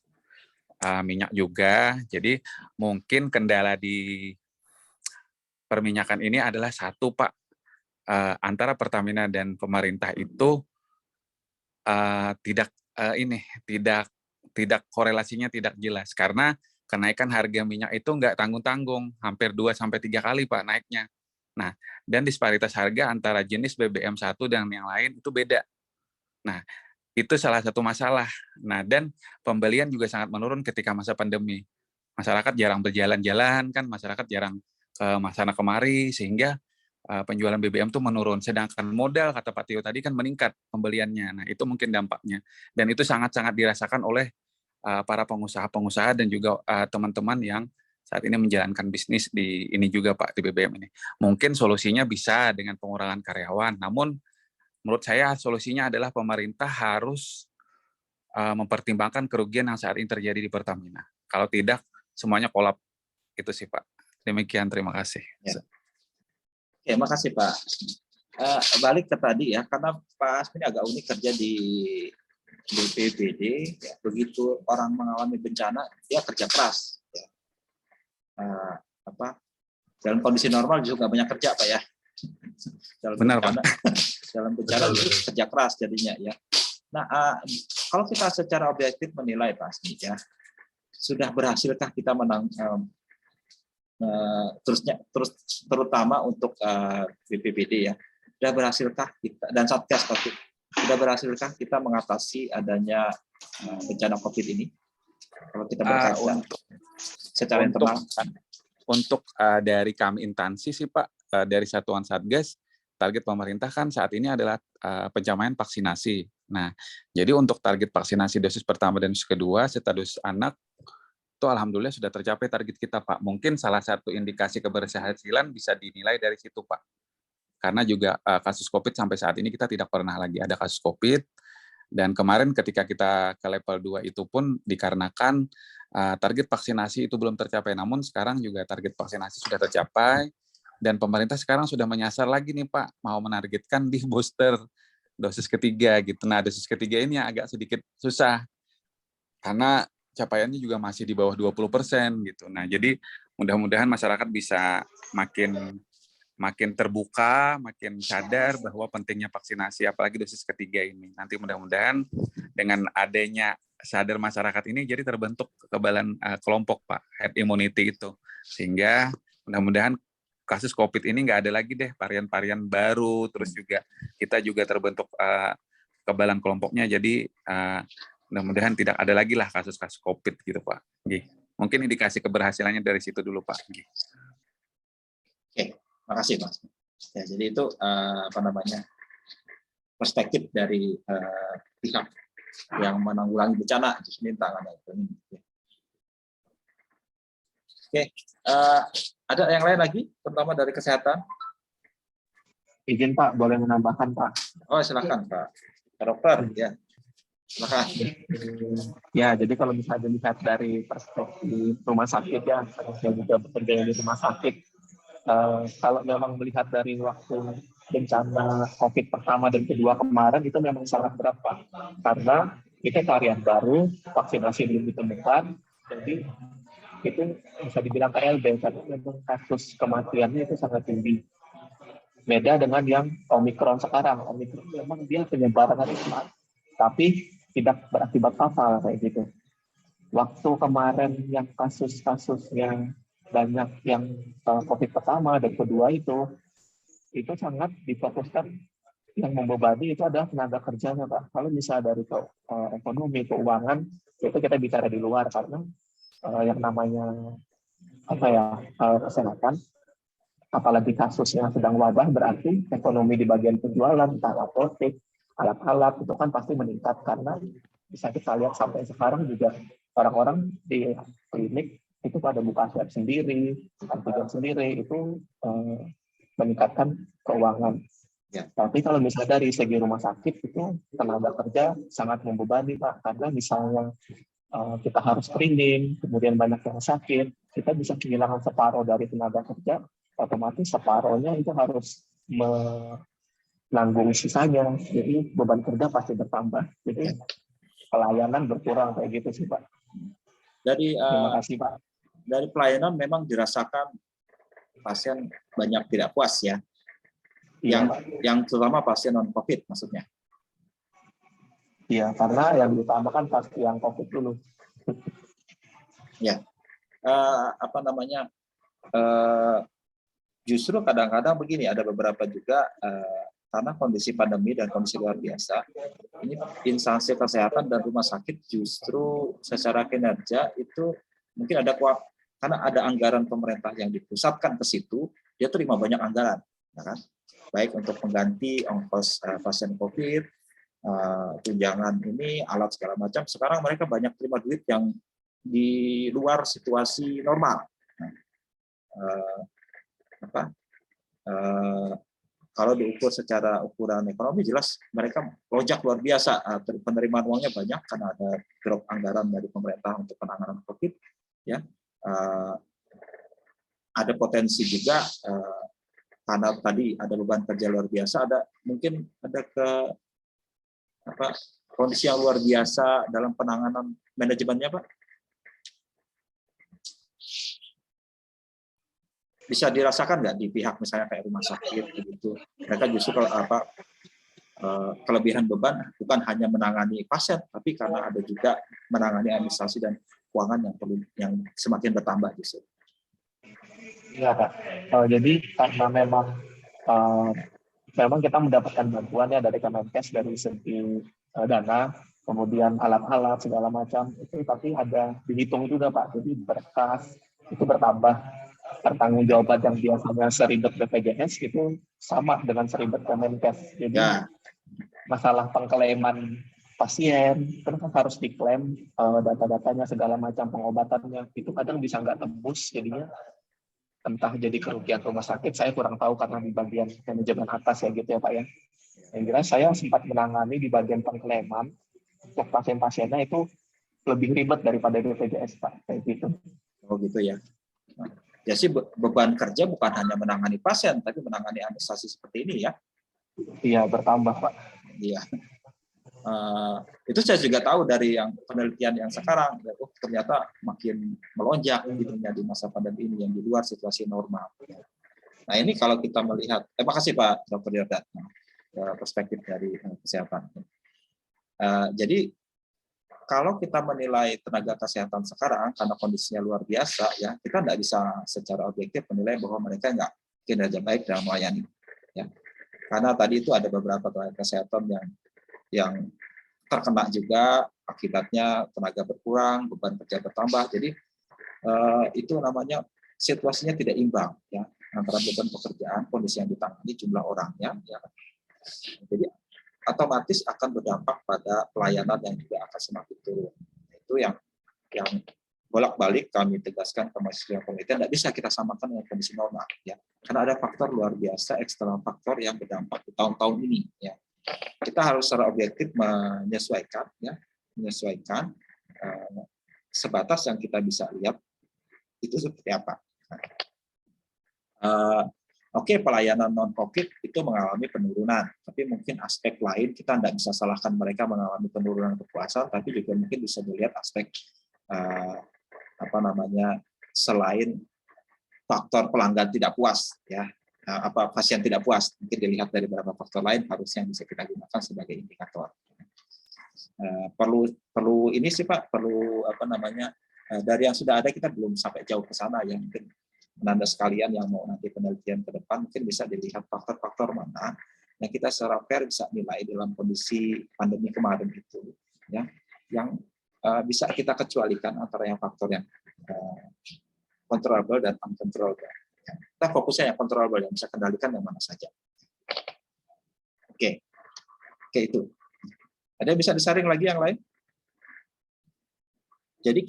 minyak juga. Jadi mungkin kendala di perminyakan ini adalah satu Pak, antara Pertamina dan pemerintah itu tidak korelasinya tidak jelas karena kenaikan harga minyak itu nggak tanggung-tanggung, hampir 2-3 kali Pak naiknya. Nah, dan disparitas harga antara jenis BBM satu dan yang lain itu beda. Nah, itu salah satu masalah. Nah, dan pembelian juga sangat menurun ketika masa pandemi. Masyarakat jarang berjalan-jalan, kan masyarakat jarang ke sana kemari, sehingga penjualan BBM itu menurun. Sedangkan modal, kata Pak Tio tadi, kan meningkat pembeliannya. Nah, itu mungkin dampaknya. Dan itu sangat-sangat dirasakan oleh para pengusaha-pengusaha dan juga teman-teman yang saat ini menjalankan bisnis di ini juga Pak, di BBM ini. Mungkin solusinya bisa dengan pengurangan karyawan, namun menurut saya solusinya adalah pemerintah harus mempertimbangkan kerugian yang saat ini terjadi di Pertamina. Kalau tidak, semuanya kolap. Itu sih Pak. Demikian, terima kasih. Ya. Oke, makasih Pak. Balik ke tadi ya, karena Pak Asmi agak unik kerja di BPBD, ya, begitu orang mengalami bencana, dia kerja keras. Ya. Dalam kondisi normal juga nggak banyak kerja Pak ya. Benar Pak. Dalam bencana kerja keras jadinya ya. Nah, kalau kita secara objektif menilai Pak Asmi ya, sudah berhasilkah kita menang? Terutama untuk BPBD ya, sudah berhasilkah kita dan Satgas COVID, sudah berhasilkah kita mengatasi adanya bencana COVID ini? Kalau kita berkaca secara internal. Untuk dari kami instansi sih Pak, dari Satuan Satgas, target pemerintah kan saat ini adalah pencapaian vaksinasi. Nah, jadi untuk target vaksinasi dosis pertama dan dosis kedua serta dosis anak itu alhamdulillah sudah tercapai target kita Pak. Mungkin salah satu indikasi keberhasilan bisa dinilai dari situ Pak. Karena juga kasus COVID sampai saat ini kita tidak pernah lagi ada kasus COVID. Dan kemarin ketika kita ke level 2 itu pun dikarenakan target vaksinasi itu belum tercapai. Namun sekarang juga target vaksinasi sudah tercapai. Dan pemerintah sekarang sudah menyasar lagi nih Pak, mau menargetkan di booster dosis ketiga gitu. Nah, dosis ketiga ini yang agak sedikit susah karena capaiannya juga masih di bawah 20% gitu. Nah, jadi mudah-mudahan masyarakat bisa makin terbuka, makin sadar bahwa pentingnya vaksinasi, apalagi dosis ketiga ini. Nanti mudah-mudahan dengan adanya sadar masyarakat ini, jadi terbentuk kekebalan kelompok, Pak, herd immunity itu. Sehingga mudah-mudahan kasus COVID ini nggak ada lagi deh varian-varian baru, terus juga kita juga terbentuk kekebalan kelompoknya, jadi mudah-mudahan tidak ada lagi lah kasus-kasus COVID gitu, Pak. Mungkin indikasi keberhasilannya dari situ dulu, Pak. Oke, makasih Mas. Ya, jadi itu perspektif dari pihak yang menanggulangi bencana itu sendiri tangannya itu. Oke, ada yang lain lagi, terutama dari kesehatan? Izin Pak, boleh menambahkan Pak? Oh, silakan Pak. Pak Dokter, ya. Silakan. Ya, jadi kalau misalnya dilihat dari perspektif rumah sakit ya, saya juga bekerja di rumah sakit. Kalau memang melihat dari waktu bencana COVID pertama dan kedua kemarin itu memang sangat berat Pak. Karena itu varian baru, vaksinasi belum ditemukan, jadi itu bisa dibilang KLB karena memang kasus kematiannya itu sangat tinggi. Beda dengan yang Omikron sekarang. Omikron memang dia penyebarannya cepat, tapi tidak berakibat fatal kayak gitu. Waktu kemarin yang kasus-kasus yang banyak yang COVID pertama dan kedua itu sangat difokuskan yang membebani itu adalah tenaga kerjanya Pak. Kalau misalnya dari ekonomi, keuangan, itu kita bicara di luar karena yang namanya kesehatan, apalagi kasusnya sedang wabah berarti ekonomi di bagian penjualan, entah apotek, alat-alat itu kan pasti meningkat karena bisa kita lihat sampai sekarang juga orang-orang di klinik itu pada buka swab sendiri, antigen sendiri itu meningkatkan keuangan. Ya. Tapi kalau misalnya dari segi rumah sakit itu tenaga kerja sangat membebani Pak karena misalnya kita harus screening, kemudian banyak yang sakit, kita bisa kehilangan separuh dari tenaga kerja, otomatis separuhnya itu harus menanggung sisanya, jadi beban kerja pasti bertambah. Jadi pelayanan berkurang kayak gitu sih Pak. Jadi terima kasih Pak. Dari pelayanan memang dirasakan pasien banyak tidak puas ya, yang terutama pasien non COVID maksudnya. Iya, karena yang diutamakan pasti yang COVID dulu. Ya, justru kadang-kadang begini, ada beberapa juga karena kondisi pandemi dan kondisi luar biasa, ini instansi kesehatan dan rumah sakit justru secara kinerja itu mungkin karena ada anggaran pemerintah yang dipusatkan ke situ, dia terima banyak anggaran, ya kan? Baik untuk mengganti ongkos pasien COVID, tunjangan ini, alat segala macam. Sekarang mereka banyak terima duit yang di luar situasi normal. Kalau diukur secara ukuran ekonomi, jelas mereka lonjak luar biasa. Penerimaan uangnya banyak karena ada drop anggaran dari pemerintah untuk penanganan COVID. Ya, ada potensi juga karena tadi ada beban kerja luar biasa. Mungkin ada kondisi yang luar biasa dalam penanganan manajemennya, Pak? Bisa dirasakan nggak di pihak misalnya kayak rumah sakit gitu? Mereka justru kelebihan beban bukan hanya menangani pasien, tapi karena ada juga menangani administrasi dan keuangan yang semakin bertambah justru. Iya Pak. Jadi karena memang kita mendapatkan bantuan ya dari Kemenkes dari segi dana, kemudian alat-alat segala macam itu, tapi ada dihitung juga Pak. Jadi berkas itu bertambah, pertanggungjawaban yang biasanya seribet BPJS itu sama dengan seribet Kemenkes. Jadi masalah pengklaiman pasien terus harus diklaim data-datanya segala macam, pengobatannya itu kadang bisa nggak tembus, jadinya entah jadi kerugian rumah sakit, saya kurang tahu karena di bagian manajemen atas ya gitu ya Pak ya. Yang jelas saya sempat menangani di bagian pengklaiman untuk pasien-pasiennya itu lebih ribet daripada BPJS Pak, kayak gitu. Oh gitu ya. Jadi beban kerja bukan hanya menangani pasien, tapi menangani administrasi seperti ini ya. Iya, bertambah Pak. Iya. Itu saya juga tahu dari yang penelitian yang sekarang, ternyata makin melonjak hidupnya di masa pandemi ini yang di luar situasi normal. Nah ini kalau kita melihat, terima kasih Pak Dr. Jordan, perspektif dari kesehatan. Jadi kalau kita menilai tenaga kesehatan sekarang karena kondisinya luar biasa, ya kita tidak bisa secara objektif menilai bahwa mereka nggak kinerja baik dalam melayani. Ya. Karena tadi itu ada beberapa tenaga kesehatan yang terkena juga akibatnya tenaga berkurang, beban kerja bertambah. Jadi itu namanya situasinya tidak imbang ya antara beban pekerjaan, kondisi yang ditangani, jumlah orangnya. Ya. Jadi otomatis akan berdampak pada pelayanan yang juga akan semakin turun. Itu yang bolak-balik kami tegaskan ke mahasiswa penelitian, tidak bisa kita samakan dengan kondisi normal, ya. Karena ada faktor luar biasa, eksternal faktor yang berdampak di tahun-tahun ini, ya. Kita harus secara objektif menyesuaikan, ya, sebatas yang kita bisa lihat itu seperti apa. Oke, pelayanan non-COVID itu mengalami penurunan, tapi mungkin aspek lain kita tidak bisa salahkan mereka mengalami penurunan kepuasan, tapi juga mungkin bisa dilihat aspek selain faktor pelanggan tidak puas, ya, pasien tidak puas, mungkin dilihat dari beberapa faktor lain harusnya bisa kita gunakan sebagai indikator. Perlu ini sih Pak, perlu dari yang sudah ada kita belum sampai jauh ke sana ya, mungkin Anda sekalian yang mau nanti penelitian ke depan mungkin bisa dilihat faktor-faktor mana yang kita secara fair bisa nilai dalam kondisi pandemi kemarin itu, ya, yang bisa kita kecualikan antara yang faktor yang controllable dan uncontrollable. Kita fokusnya yang controllable, yang bisa kendalikan yang mana saja. Oke, itu. Ada yang bisa disaring lagi yang lain? Jadi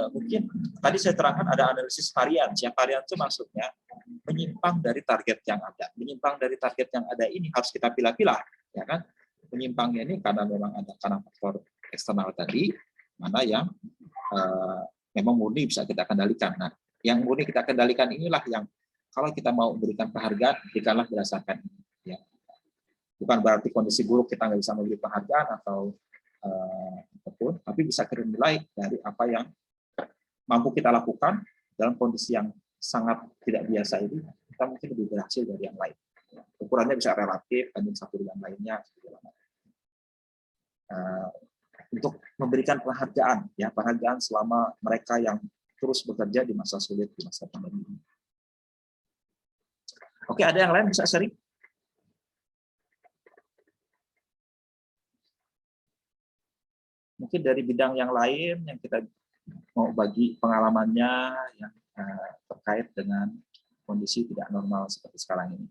mungkin tadi saya terangkan ada analisis varian. Ya, varian itu maksudnya menyimpang dari target yang ada. Menyimpang dari target yang ada ini harus kita pilah-pilah, ya kan? Menyimpangnya ini karena memang ada karena faktor eksternal tadi, mana yang memang murni bisa kita kendalikan. Nah, yang murni kita kendalikan inilah yang kalau kita mau memberikan penghargaan, berikanlah berdasarkan ini. Ya. Bukan berarti kondisi buruk kita nggak bisa memberi penghargaan atau apapun, tapi bisa kita nilai dari apa yang mampu kita lakukan dalam kondisi yang sangat tidak biasa ini, kita mungkin lebih berhasil dari yang lain. Ukurannya bisa relatif, banding satu dengan lainnya. Untuk memberikan penghargaan, ya penghargaan selama mereka yang terus bekerja di masa sulit, di masa pandemi ini. Oke, ada yang lain bisa sharing? Mungkin dari bidang yang lain yang kita mau bagi pengalamannya yang terkait dengan kondisi tidak normal seperti sekarang ini.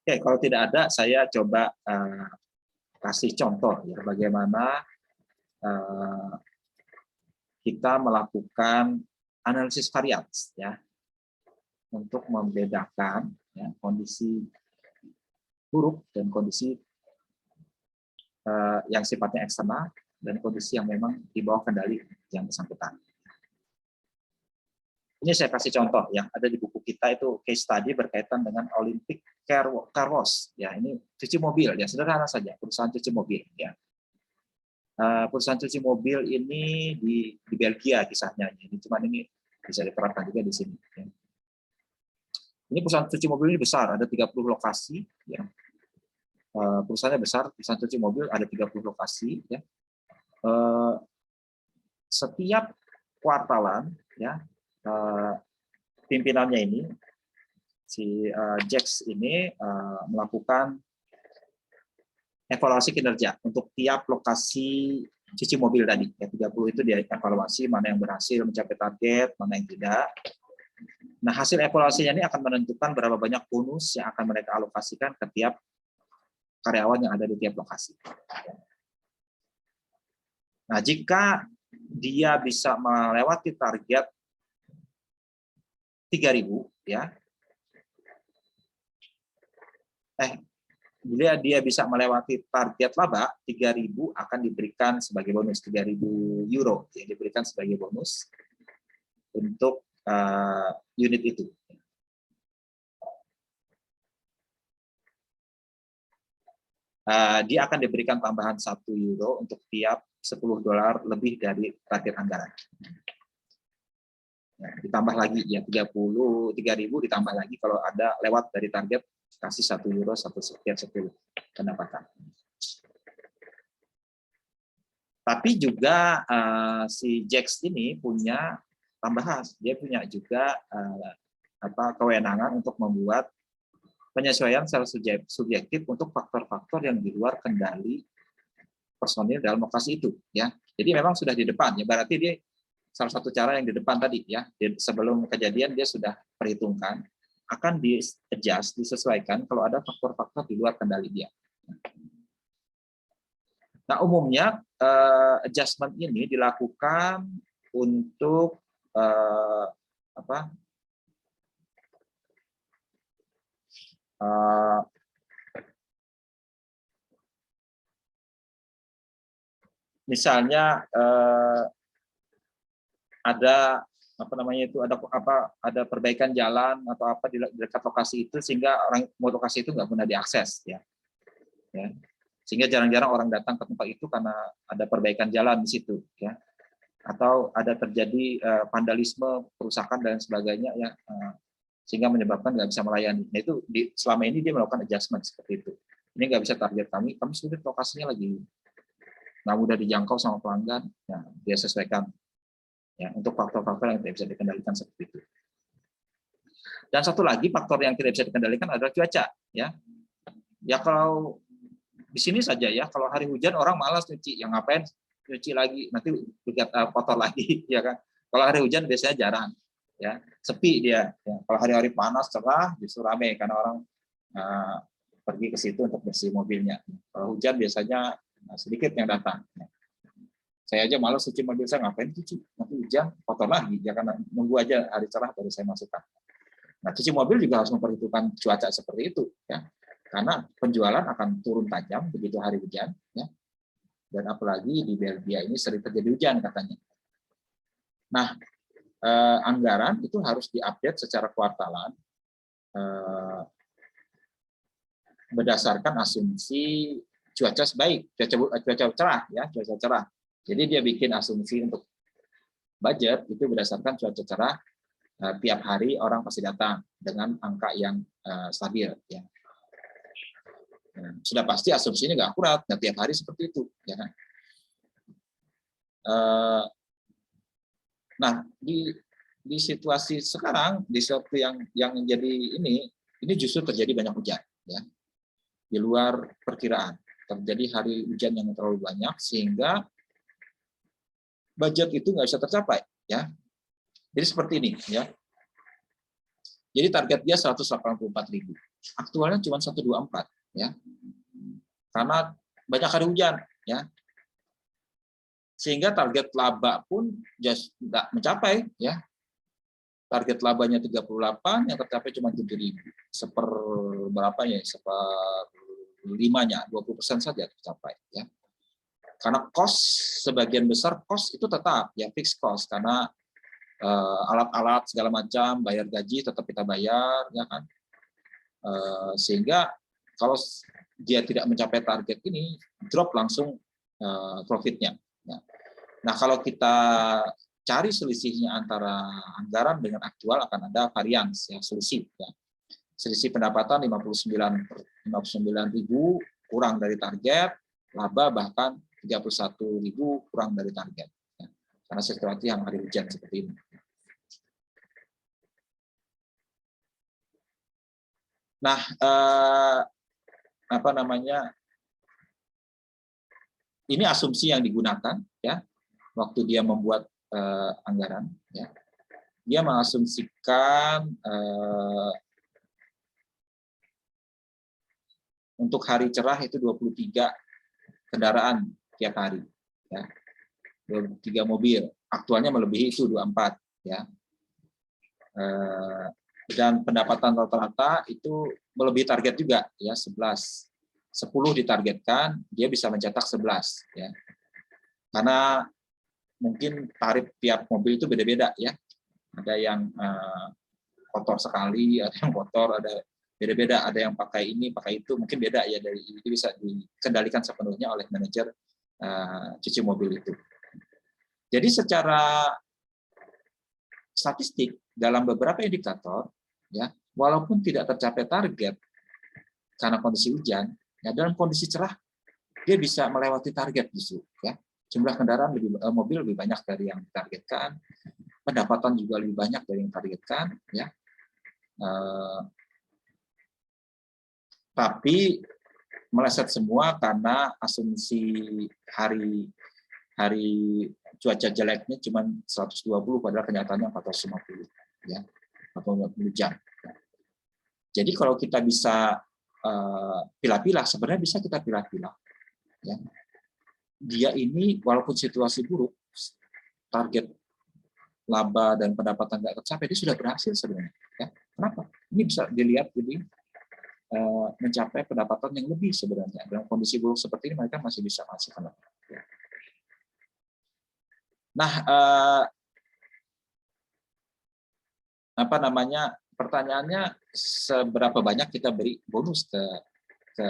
Oke, kalau tidak ada, saya coba kasih contoh ya bagaimana kita melakukan analisis varians ya untuk membedakan ya, kondisi buruk dan kondisi yang sifatnya eksternal dan kondisi yang memang di bawah kendali yang bersangkutan. Ini saya kasih contoh yang ada di buku kita itu case study berkaitan dengan Olympic Car Wash ya, ini cuci mobil ya, sederhana saja, perusahaan cuci mobil ya. Perusahaan cuci mobil ini di Belgia kisahnya, jadi cuman ini bisa diterapkan juga di sini. Ya. Ini perusahaan cuci mobil ini besar, ada 30 lokasi. Ya. Perusahaannya besar, perusahaan cuci mobil ada 30 lokasi. Ya. Setiap kuartalan, ya, pimpinannya ini, si Jax ini melakukan evaluasi kinerja untuk tiap lokasi cuci mobil tadi. Ya, 30 itu dia evaluasi mana yang berhasil mencapai target, mana yang tidak. Nah, hasil evaluasinya ini akan menentukan berapa banyak bonus yang akan mereka alokasikan ke tiap karyawan yang ada di tiap lokasi. Nah, jika dia bisa melewati target 3.000 ya. Bila dia bisa melewati target laba 3.000 akan diberikan sebagai bonus, 3.000 euro yang diberikan sebagai bonus untuk unit itu. Dia akan diberikan tambahan 1 euro untuk tiap $10 lebih dari target anggaran. Nah, ditambah lagi ya 3.000 ditambah lagi kalau ada lewat dari target, kasih 1 euro setiap 10 pendapatan. Tapi juga si Jax ini punya tambahan, dia punya juga kewenangan untuk membuat penyesuaian secara subjektif untuk faktor-faktor yang di luar kendali personil dalam lokasi itu ya. Jadi memang sudah di depan ya, berarti dia salah satu cara yang di depan tadi ya. Sebelum kejadian dia sudah perhitungkan akan di-adjust, disesuaikan kalau ada faktor-faktor di luar kendali dia. Nah, umumnya adjustment ini dilakukan untuk misalnya ada ada perbaikan jalan atau apa di dekat lokasi itu sehingga orang lokasi itu nggak mudah diakses ya. Sehingga jarang-jarang orang datang ke tempat itu karena ada perbaikan jalan di situ ya. Atau ada terjadi vandalisme, perusakan dan sebagainya ya, sehingga menyebabkan nggak bisa melayani. Nah itu selama ini dia melakukan adjustment seperti itu. Ini nggak bisa target kami sulit lokasinya lagi nggak mudah dijangkau sama pelanggan, ya, dia sesuaikan ya untuk faktor-faktor yang tidak bisa dikendalikan seperti itu. Dan satu lagi faktor yang tidak bisa dikendalikan adalah cuaca ya. Ya kalau di sini saja ya, kalau hari hujan orang malas nyuci, yang ngapain nyuci lagi, nanti kotor lagi ya kan. Kalau hari hujan biasanya jarang ya, sepi dia ya. Kalau hari-hari panas cerah justru ramai karena orang pergi ke situ untuk bersih mobilnya. Kalau hujan biasanya sedikit yang datang. Saya aja malas cuci mobil saya, ngapain cuci, nanti hujan kotor lagi ya, karena nunggu aja hari cerah baru saya masukkan. Nah, cuci mobil juga harus memperhitungkan cuaca seperti itu ya, karena penjualan akan turun tajam begitu hari hujan ya. Dan apalagi di Belgia ini sering terjadi hujan katanya. Nah, anggaran itu harus diupdate secara kuartalan berdasarkan asumsi cuaca sebaik, cuaca cerah ya, cuaca cerah. Jadi dia bikin asumsi untuk budget itu berdasarkan cuaca cerah, tiap hari orang pasti datang dengan angka yang stabil ya. Sudah pasti asumsinya nggak akurat, nggak tiap hari seperti itu ya kan. Nah di situasi sekarang, di suatu yang jadi ini justru terjadi banyak hujan ya, di luar perkiraan. Terjadi hari hujan yang terlalu banyak sehingga budget itu nggak bisa tercapai ya. Jadi seperti ini ya. Jadi target dia 184.000, aktualnya cuma 124 ya. Karena banyak hari hujan ya. Sehingga target laba pun just nggak mencapai ya. Target labanya 38 yang tercapai cuma 7.000. Seperberapanya? Seperlimanya, 20% saja tercapai ya. Karena cost, sebagian besar cost itu tetap ya, fixed cost, karena alat-alat segala macam, bayar gaji tetap kita bayar ya kan. Sehingga kalau dia tidak mencapai target ini, drop langsung profitnya ya. Nah, kalau kita cari selisihnya antara anggaran dengan aktual akan ada varians ya, selisih ya. Selisih pendapatan 59.000 kurang dari target, laba bahkan 31.000 kurang dari target ya. Karena situasi yang hari hujan seperti ini. Nah, ini asumsi yang digunakan ya waktu dia membuat anggaran ya. Dia mengasumsikan untuk hari cerah itu 23 kendaraan tiap hari ya. 23 mobil, aktualnya melebihi itu 24 ya. Dan pendapatan rata-rata itu melebihi target juga ya, 11. 10 ditargetkan, dia bisa mencetak 11 ya. Karena mungkin tarif tiap mobil itu beda-beda ya. Ada yang kotor sekali, ada yang kotor, ada beda-beda, ada yang pakai ini, pakai itu, mungkin beda ya, dari itu bisa dikendalikan sepenuhnya oleh manajer cuci mobil itu. Jadi secara statistik dalam beberapa indikator ya, walaupun tidak tercapai target karena kondisi hujan, ya dalam kondisi cerah dia bisa melewati target justru ya. Jumlah kendaraan mobil lebih banyak dari yang ditargetkan, pendapatan juga lebih banyak dari yang ditargetkan ya. Tapi meleset semua karena asumsi hari cuaca jeleknya cuma 120, padahal kenyataannya 450 ya, 450 jam. Jadi kalau kita bisa pilah-pilah, sebenarnya bisa kita pilah-pilah ya. Dia ini walaupun situasi buruk, target laba dan pendapatan nggak tercapai, dia sudah berhasil sebenarnya ya. Kenapa? Ini bisa dilihat jadi mencapai pendapatan yang lebih sebenarnya. Dalam kondisi buruk seperti ini mereka masih bisa menghasilkan. Nah, apa namanya, pertanyaannya seberapa banyak kita beri bonus ke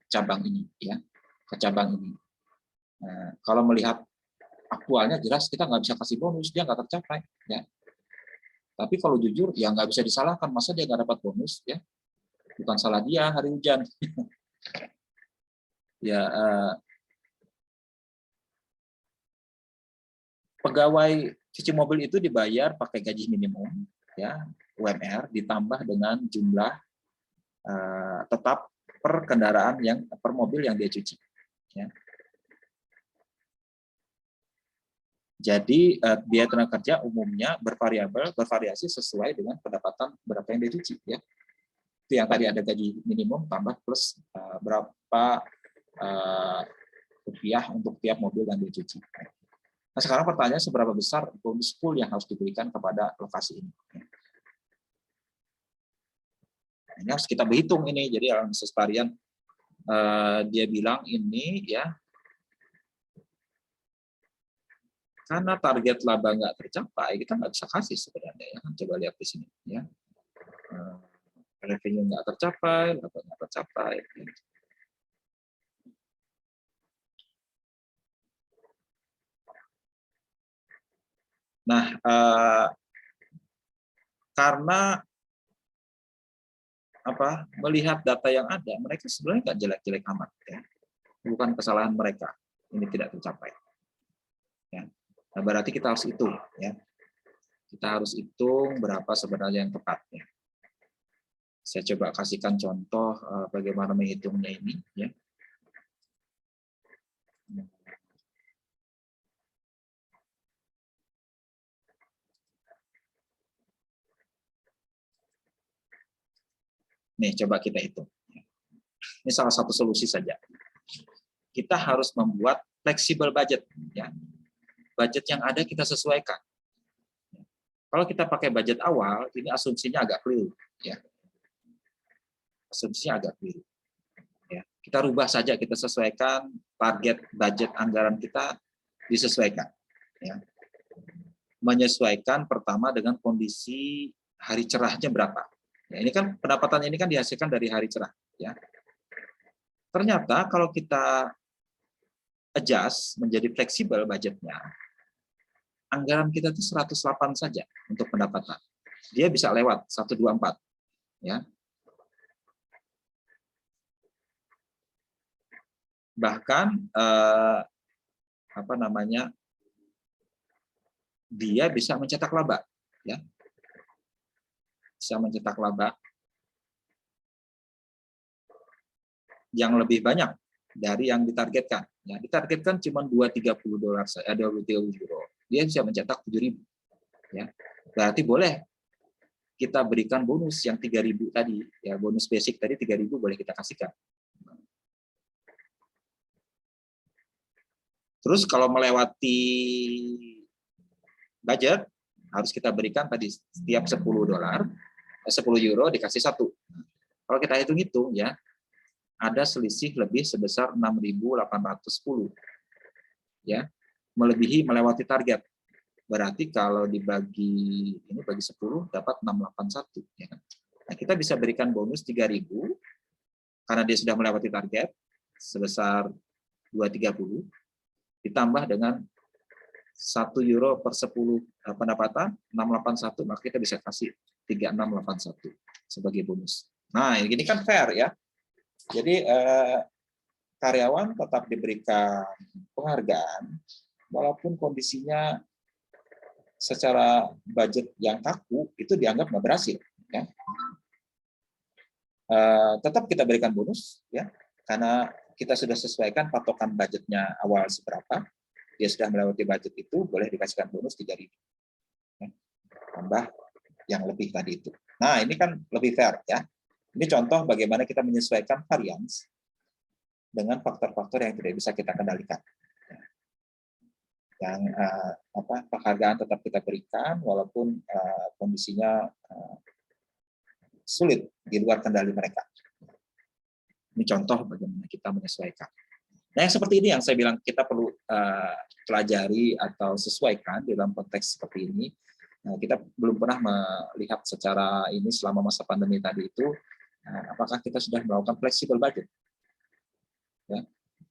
cabang ini ya, ke cabang ini. Kalau melihat aktualnya jelas kita nggak bisa kasih bonus, dia nggak tercapai ya. Tapi kalau jujur ya nggak bisa disalahkan, masa dia nggak dapat bonus ya, bukan salah dia hari hujan. Ya, pegawai cuci mobil itu dibayar pakai gaji minimum ya, UMR, ditambah dengan jumlah tetap per kendaraan yang per mobil yang dia cuci ya. Jadi biaya tenaga kerja umumnya bervariasi sesuai dengan pendapatan berapa yang dia cuci ya. Itu yang tadi ada gaji minimum tambah plus berapa rupiah untuk tiap mobil yang dia cuci. Nah, sekarang pertanyaannya seberapa besar bonus pool yang harus diberikan kepada lokasi ini. Ini harus kita berhitung ini. Jadi analisis varian dia bilang ini ya, karena target laba nggak tercapai, kita nggak bisa kasih sebenarnya ya. Coba lihat di sini ya. Revenue nggak tercapai, laba nggak tercapai. Nah, karena melihat data yang ada, mereka sebenarnya nggak jelek-jelek amat ya. Bukan kesalahan mereka ini tidak tercapai. Ya. Nah, berarti kita harus hitung ya. Kita harus hitung berapa sebenarnya yang tepatnya. Saya coba kasihkan contoh bagaimana menghitungnya ini ya. Nih, coba kita hitung. Ini salah satu solusi saja. Kita harus membuat fleksibel budget. Ya. Budget yang ada kita sesuaikan. Kalau kita pakai budget awal, ini asumsinya agak keliru. Ya. Asumsinya agak keliru. Ya. Kita rubah saja, kita sesuaikan target budget anggaran kita disesuaikan. Ya. Menyesuaikan pertama dengan kondisi hari cerahnya berapa. Ya, ini kan pendapatan ini kan dihasilkan dari hari cerah. Ya. Ternyata kalau kita adjust menjadi fleksibel budgetnya, anggaran kita itu 108 saja untuk pendapatan. Dia bisa lewat 124. Ya. Bahkan dia bisa mencetak laba. Ya. Bisa mencetak laba yang lebih banyak dari yang ditargetkan. Ya, ditargetkan cuma $230 saja, €230. Dia bisa mencetak 7.000. Ya. Berarti boleh kita berikan bonus yang 3.000 tadi, ya bonus basic tadi 3.000 boleh kita kasihkan. Terus kalau melewati budget, harus kita berikan tadi setiap 10 euro dikasih 1. Kalau kita hitung-hitung ya, ada selisih lebih sebesar 6.810 ya, melewati target. Berarti kalau dibagi ini bagi 10 dapat 681 ya kan. Nah, kita bisa berikan bonus 3.000 karena dia sudah melewati target sebesar 230 ditambah dengan 1 euro per 10 pendapatan 681, maka kita bisa kasih 3681 sebagai bonus. Nah, ini kan fair ya. Jadi karyawan tetap diberikan penghargaan walaupun kondisinya secara budget yang kaku itu dianggap nggak berhasil ya. Tetap kita berikan bonus ya, karena kita sudah sesuaikan patokan budgetnya awal seberapa, dia sudah melewati budget itu, boleh dikasihkan bonus 3.000 ya, tambah yang lebih tadi itu. Nah, ini kan lebih fair ya. Ini contoh bagaimana kita menyesuaikan varians dengan faktor-faktor yang tidak bisa kita kendalikan. Yang penghargaan tetap kita berikan walaupun kondisinya sulit di luar kendali mereka. Ini contoh bagaimana kita menyesuaikan. Nah, yang seperti ini yang saya bilang kita perlu pelajari atau sesuaikan dalam konteks seperti ini. Nah, kita belum pernah melihat secara ini selama masa pandemi tadi itu, apakah kita sudah melakukan flexible budget ya,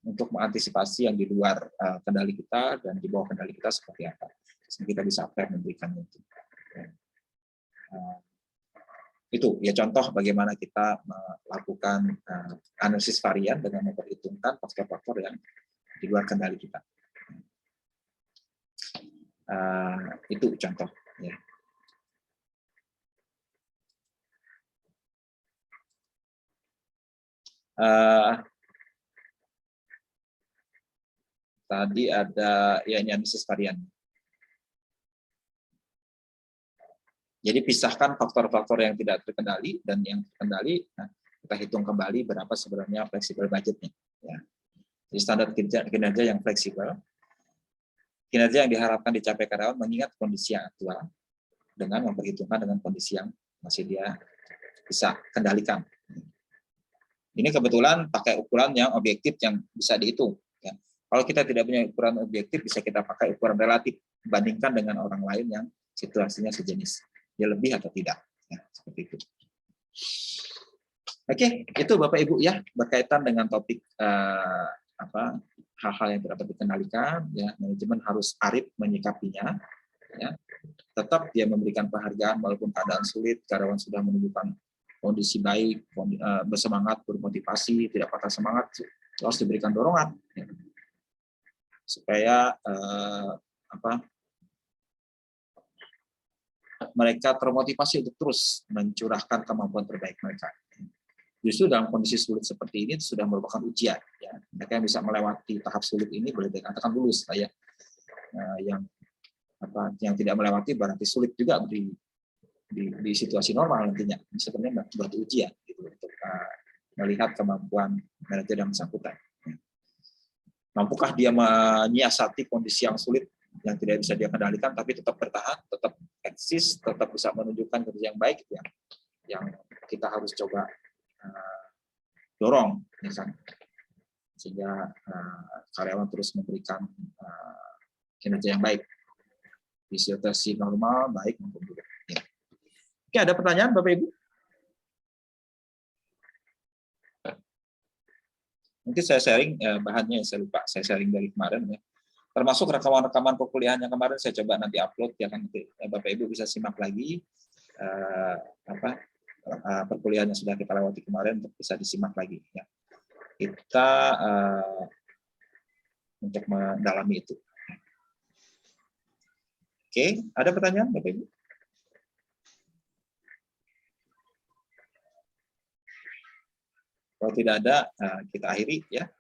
untuk mengantisipasi yang di luar kendali kita dan di bawah kendali kita seperti apa. Sehingga kita bisa fair memberikan itu. Itu ya contoh bagaimana kita melakukan analisis varian dengan memperhitungkan faktor-faktor yang di luar kendali kita. Itu contoh ya. Tadi ada ya ini analisis varian. Jadi pisahkan faktor-faktor yang tidak terkendali dan yang terkendali. Nah, kita hitung kembali berapa sebenarnya fleksibel budgetnya. Ya. Jadi standar kinerja yang fleksibel, kinerja yang diharapkan dicapai karyawan mengingat kondisi yang aktual dengan memperhitungkan dengan kondisi yang masih dia bisa kendalikan. Ini kebetulan pakai ukuran yang objektif yang bisa dihitung. Ya. Kalau kita tidak punya ukuran objektif, bisa kita pakai ukuran relatif bandingkan dengan orang lain yang situasinya sejenis. Dia lebih atau tidak, ya, seperti itu. Oke, itu Bapak Ibu ya berkaitan dengan topik hal-hal yang tidak dapat dikendalikan, ya manajemen harus arif menyikapinya, ya. Tetap dia memberikan penghargaan walaupun keadaan sulit, karyawan sudah menunjukkan kondisi baik, bersemangat, bermotivasi, tidak patah semangat, harus diberikan dorongan, ya. Supaya mereka termotivasi untuk terus mencurahkan kemampuan terbaik mereka. Justru dalam kondisi sulit seperti ini sudah merupakan ujian. Ya. Mereka yang bisa melewati tahap sulit ini boleh dikatakan lulus. Ya. Yang tidak melewati berarti sulit juga di situasi normal nantinya. Ini sebenarnya berarti ujian gitu, untuk melihat kemampuan manajer yang bersangkutan. Mampukah dia menyiasati kondisi yang sulit yang tidak bisa dia kendalikan, tapi tetap bertahan, tetap eksis, tetap bisa menunjukkan kerja yang baik, yang kita harus coba dorong, misalnya, sehingga karyawan terus memberikan kinerja yang baik di situasi normal, baik maupun buruk. Ya. Oke, ada pertanyaan Bapak Ibu? Mungkin saya sharing bahannya, saya lupa, saya sharing dari kemarin ya. Termasuk rekaman-rekaman perkuliahan yang kemarin saya coba nanti upload ya kan, Bapak Ibu bisa simak lagi perkuliahan yang sudah kita lewati kemarin untuk bisa disimak lagi ya. Kita untuk mendalami itu. Oke, ada pertanyaan Bapak Ibu? Kalau tidak ada, kita akhiri ya.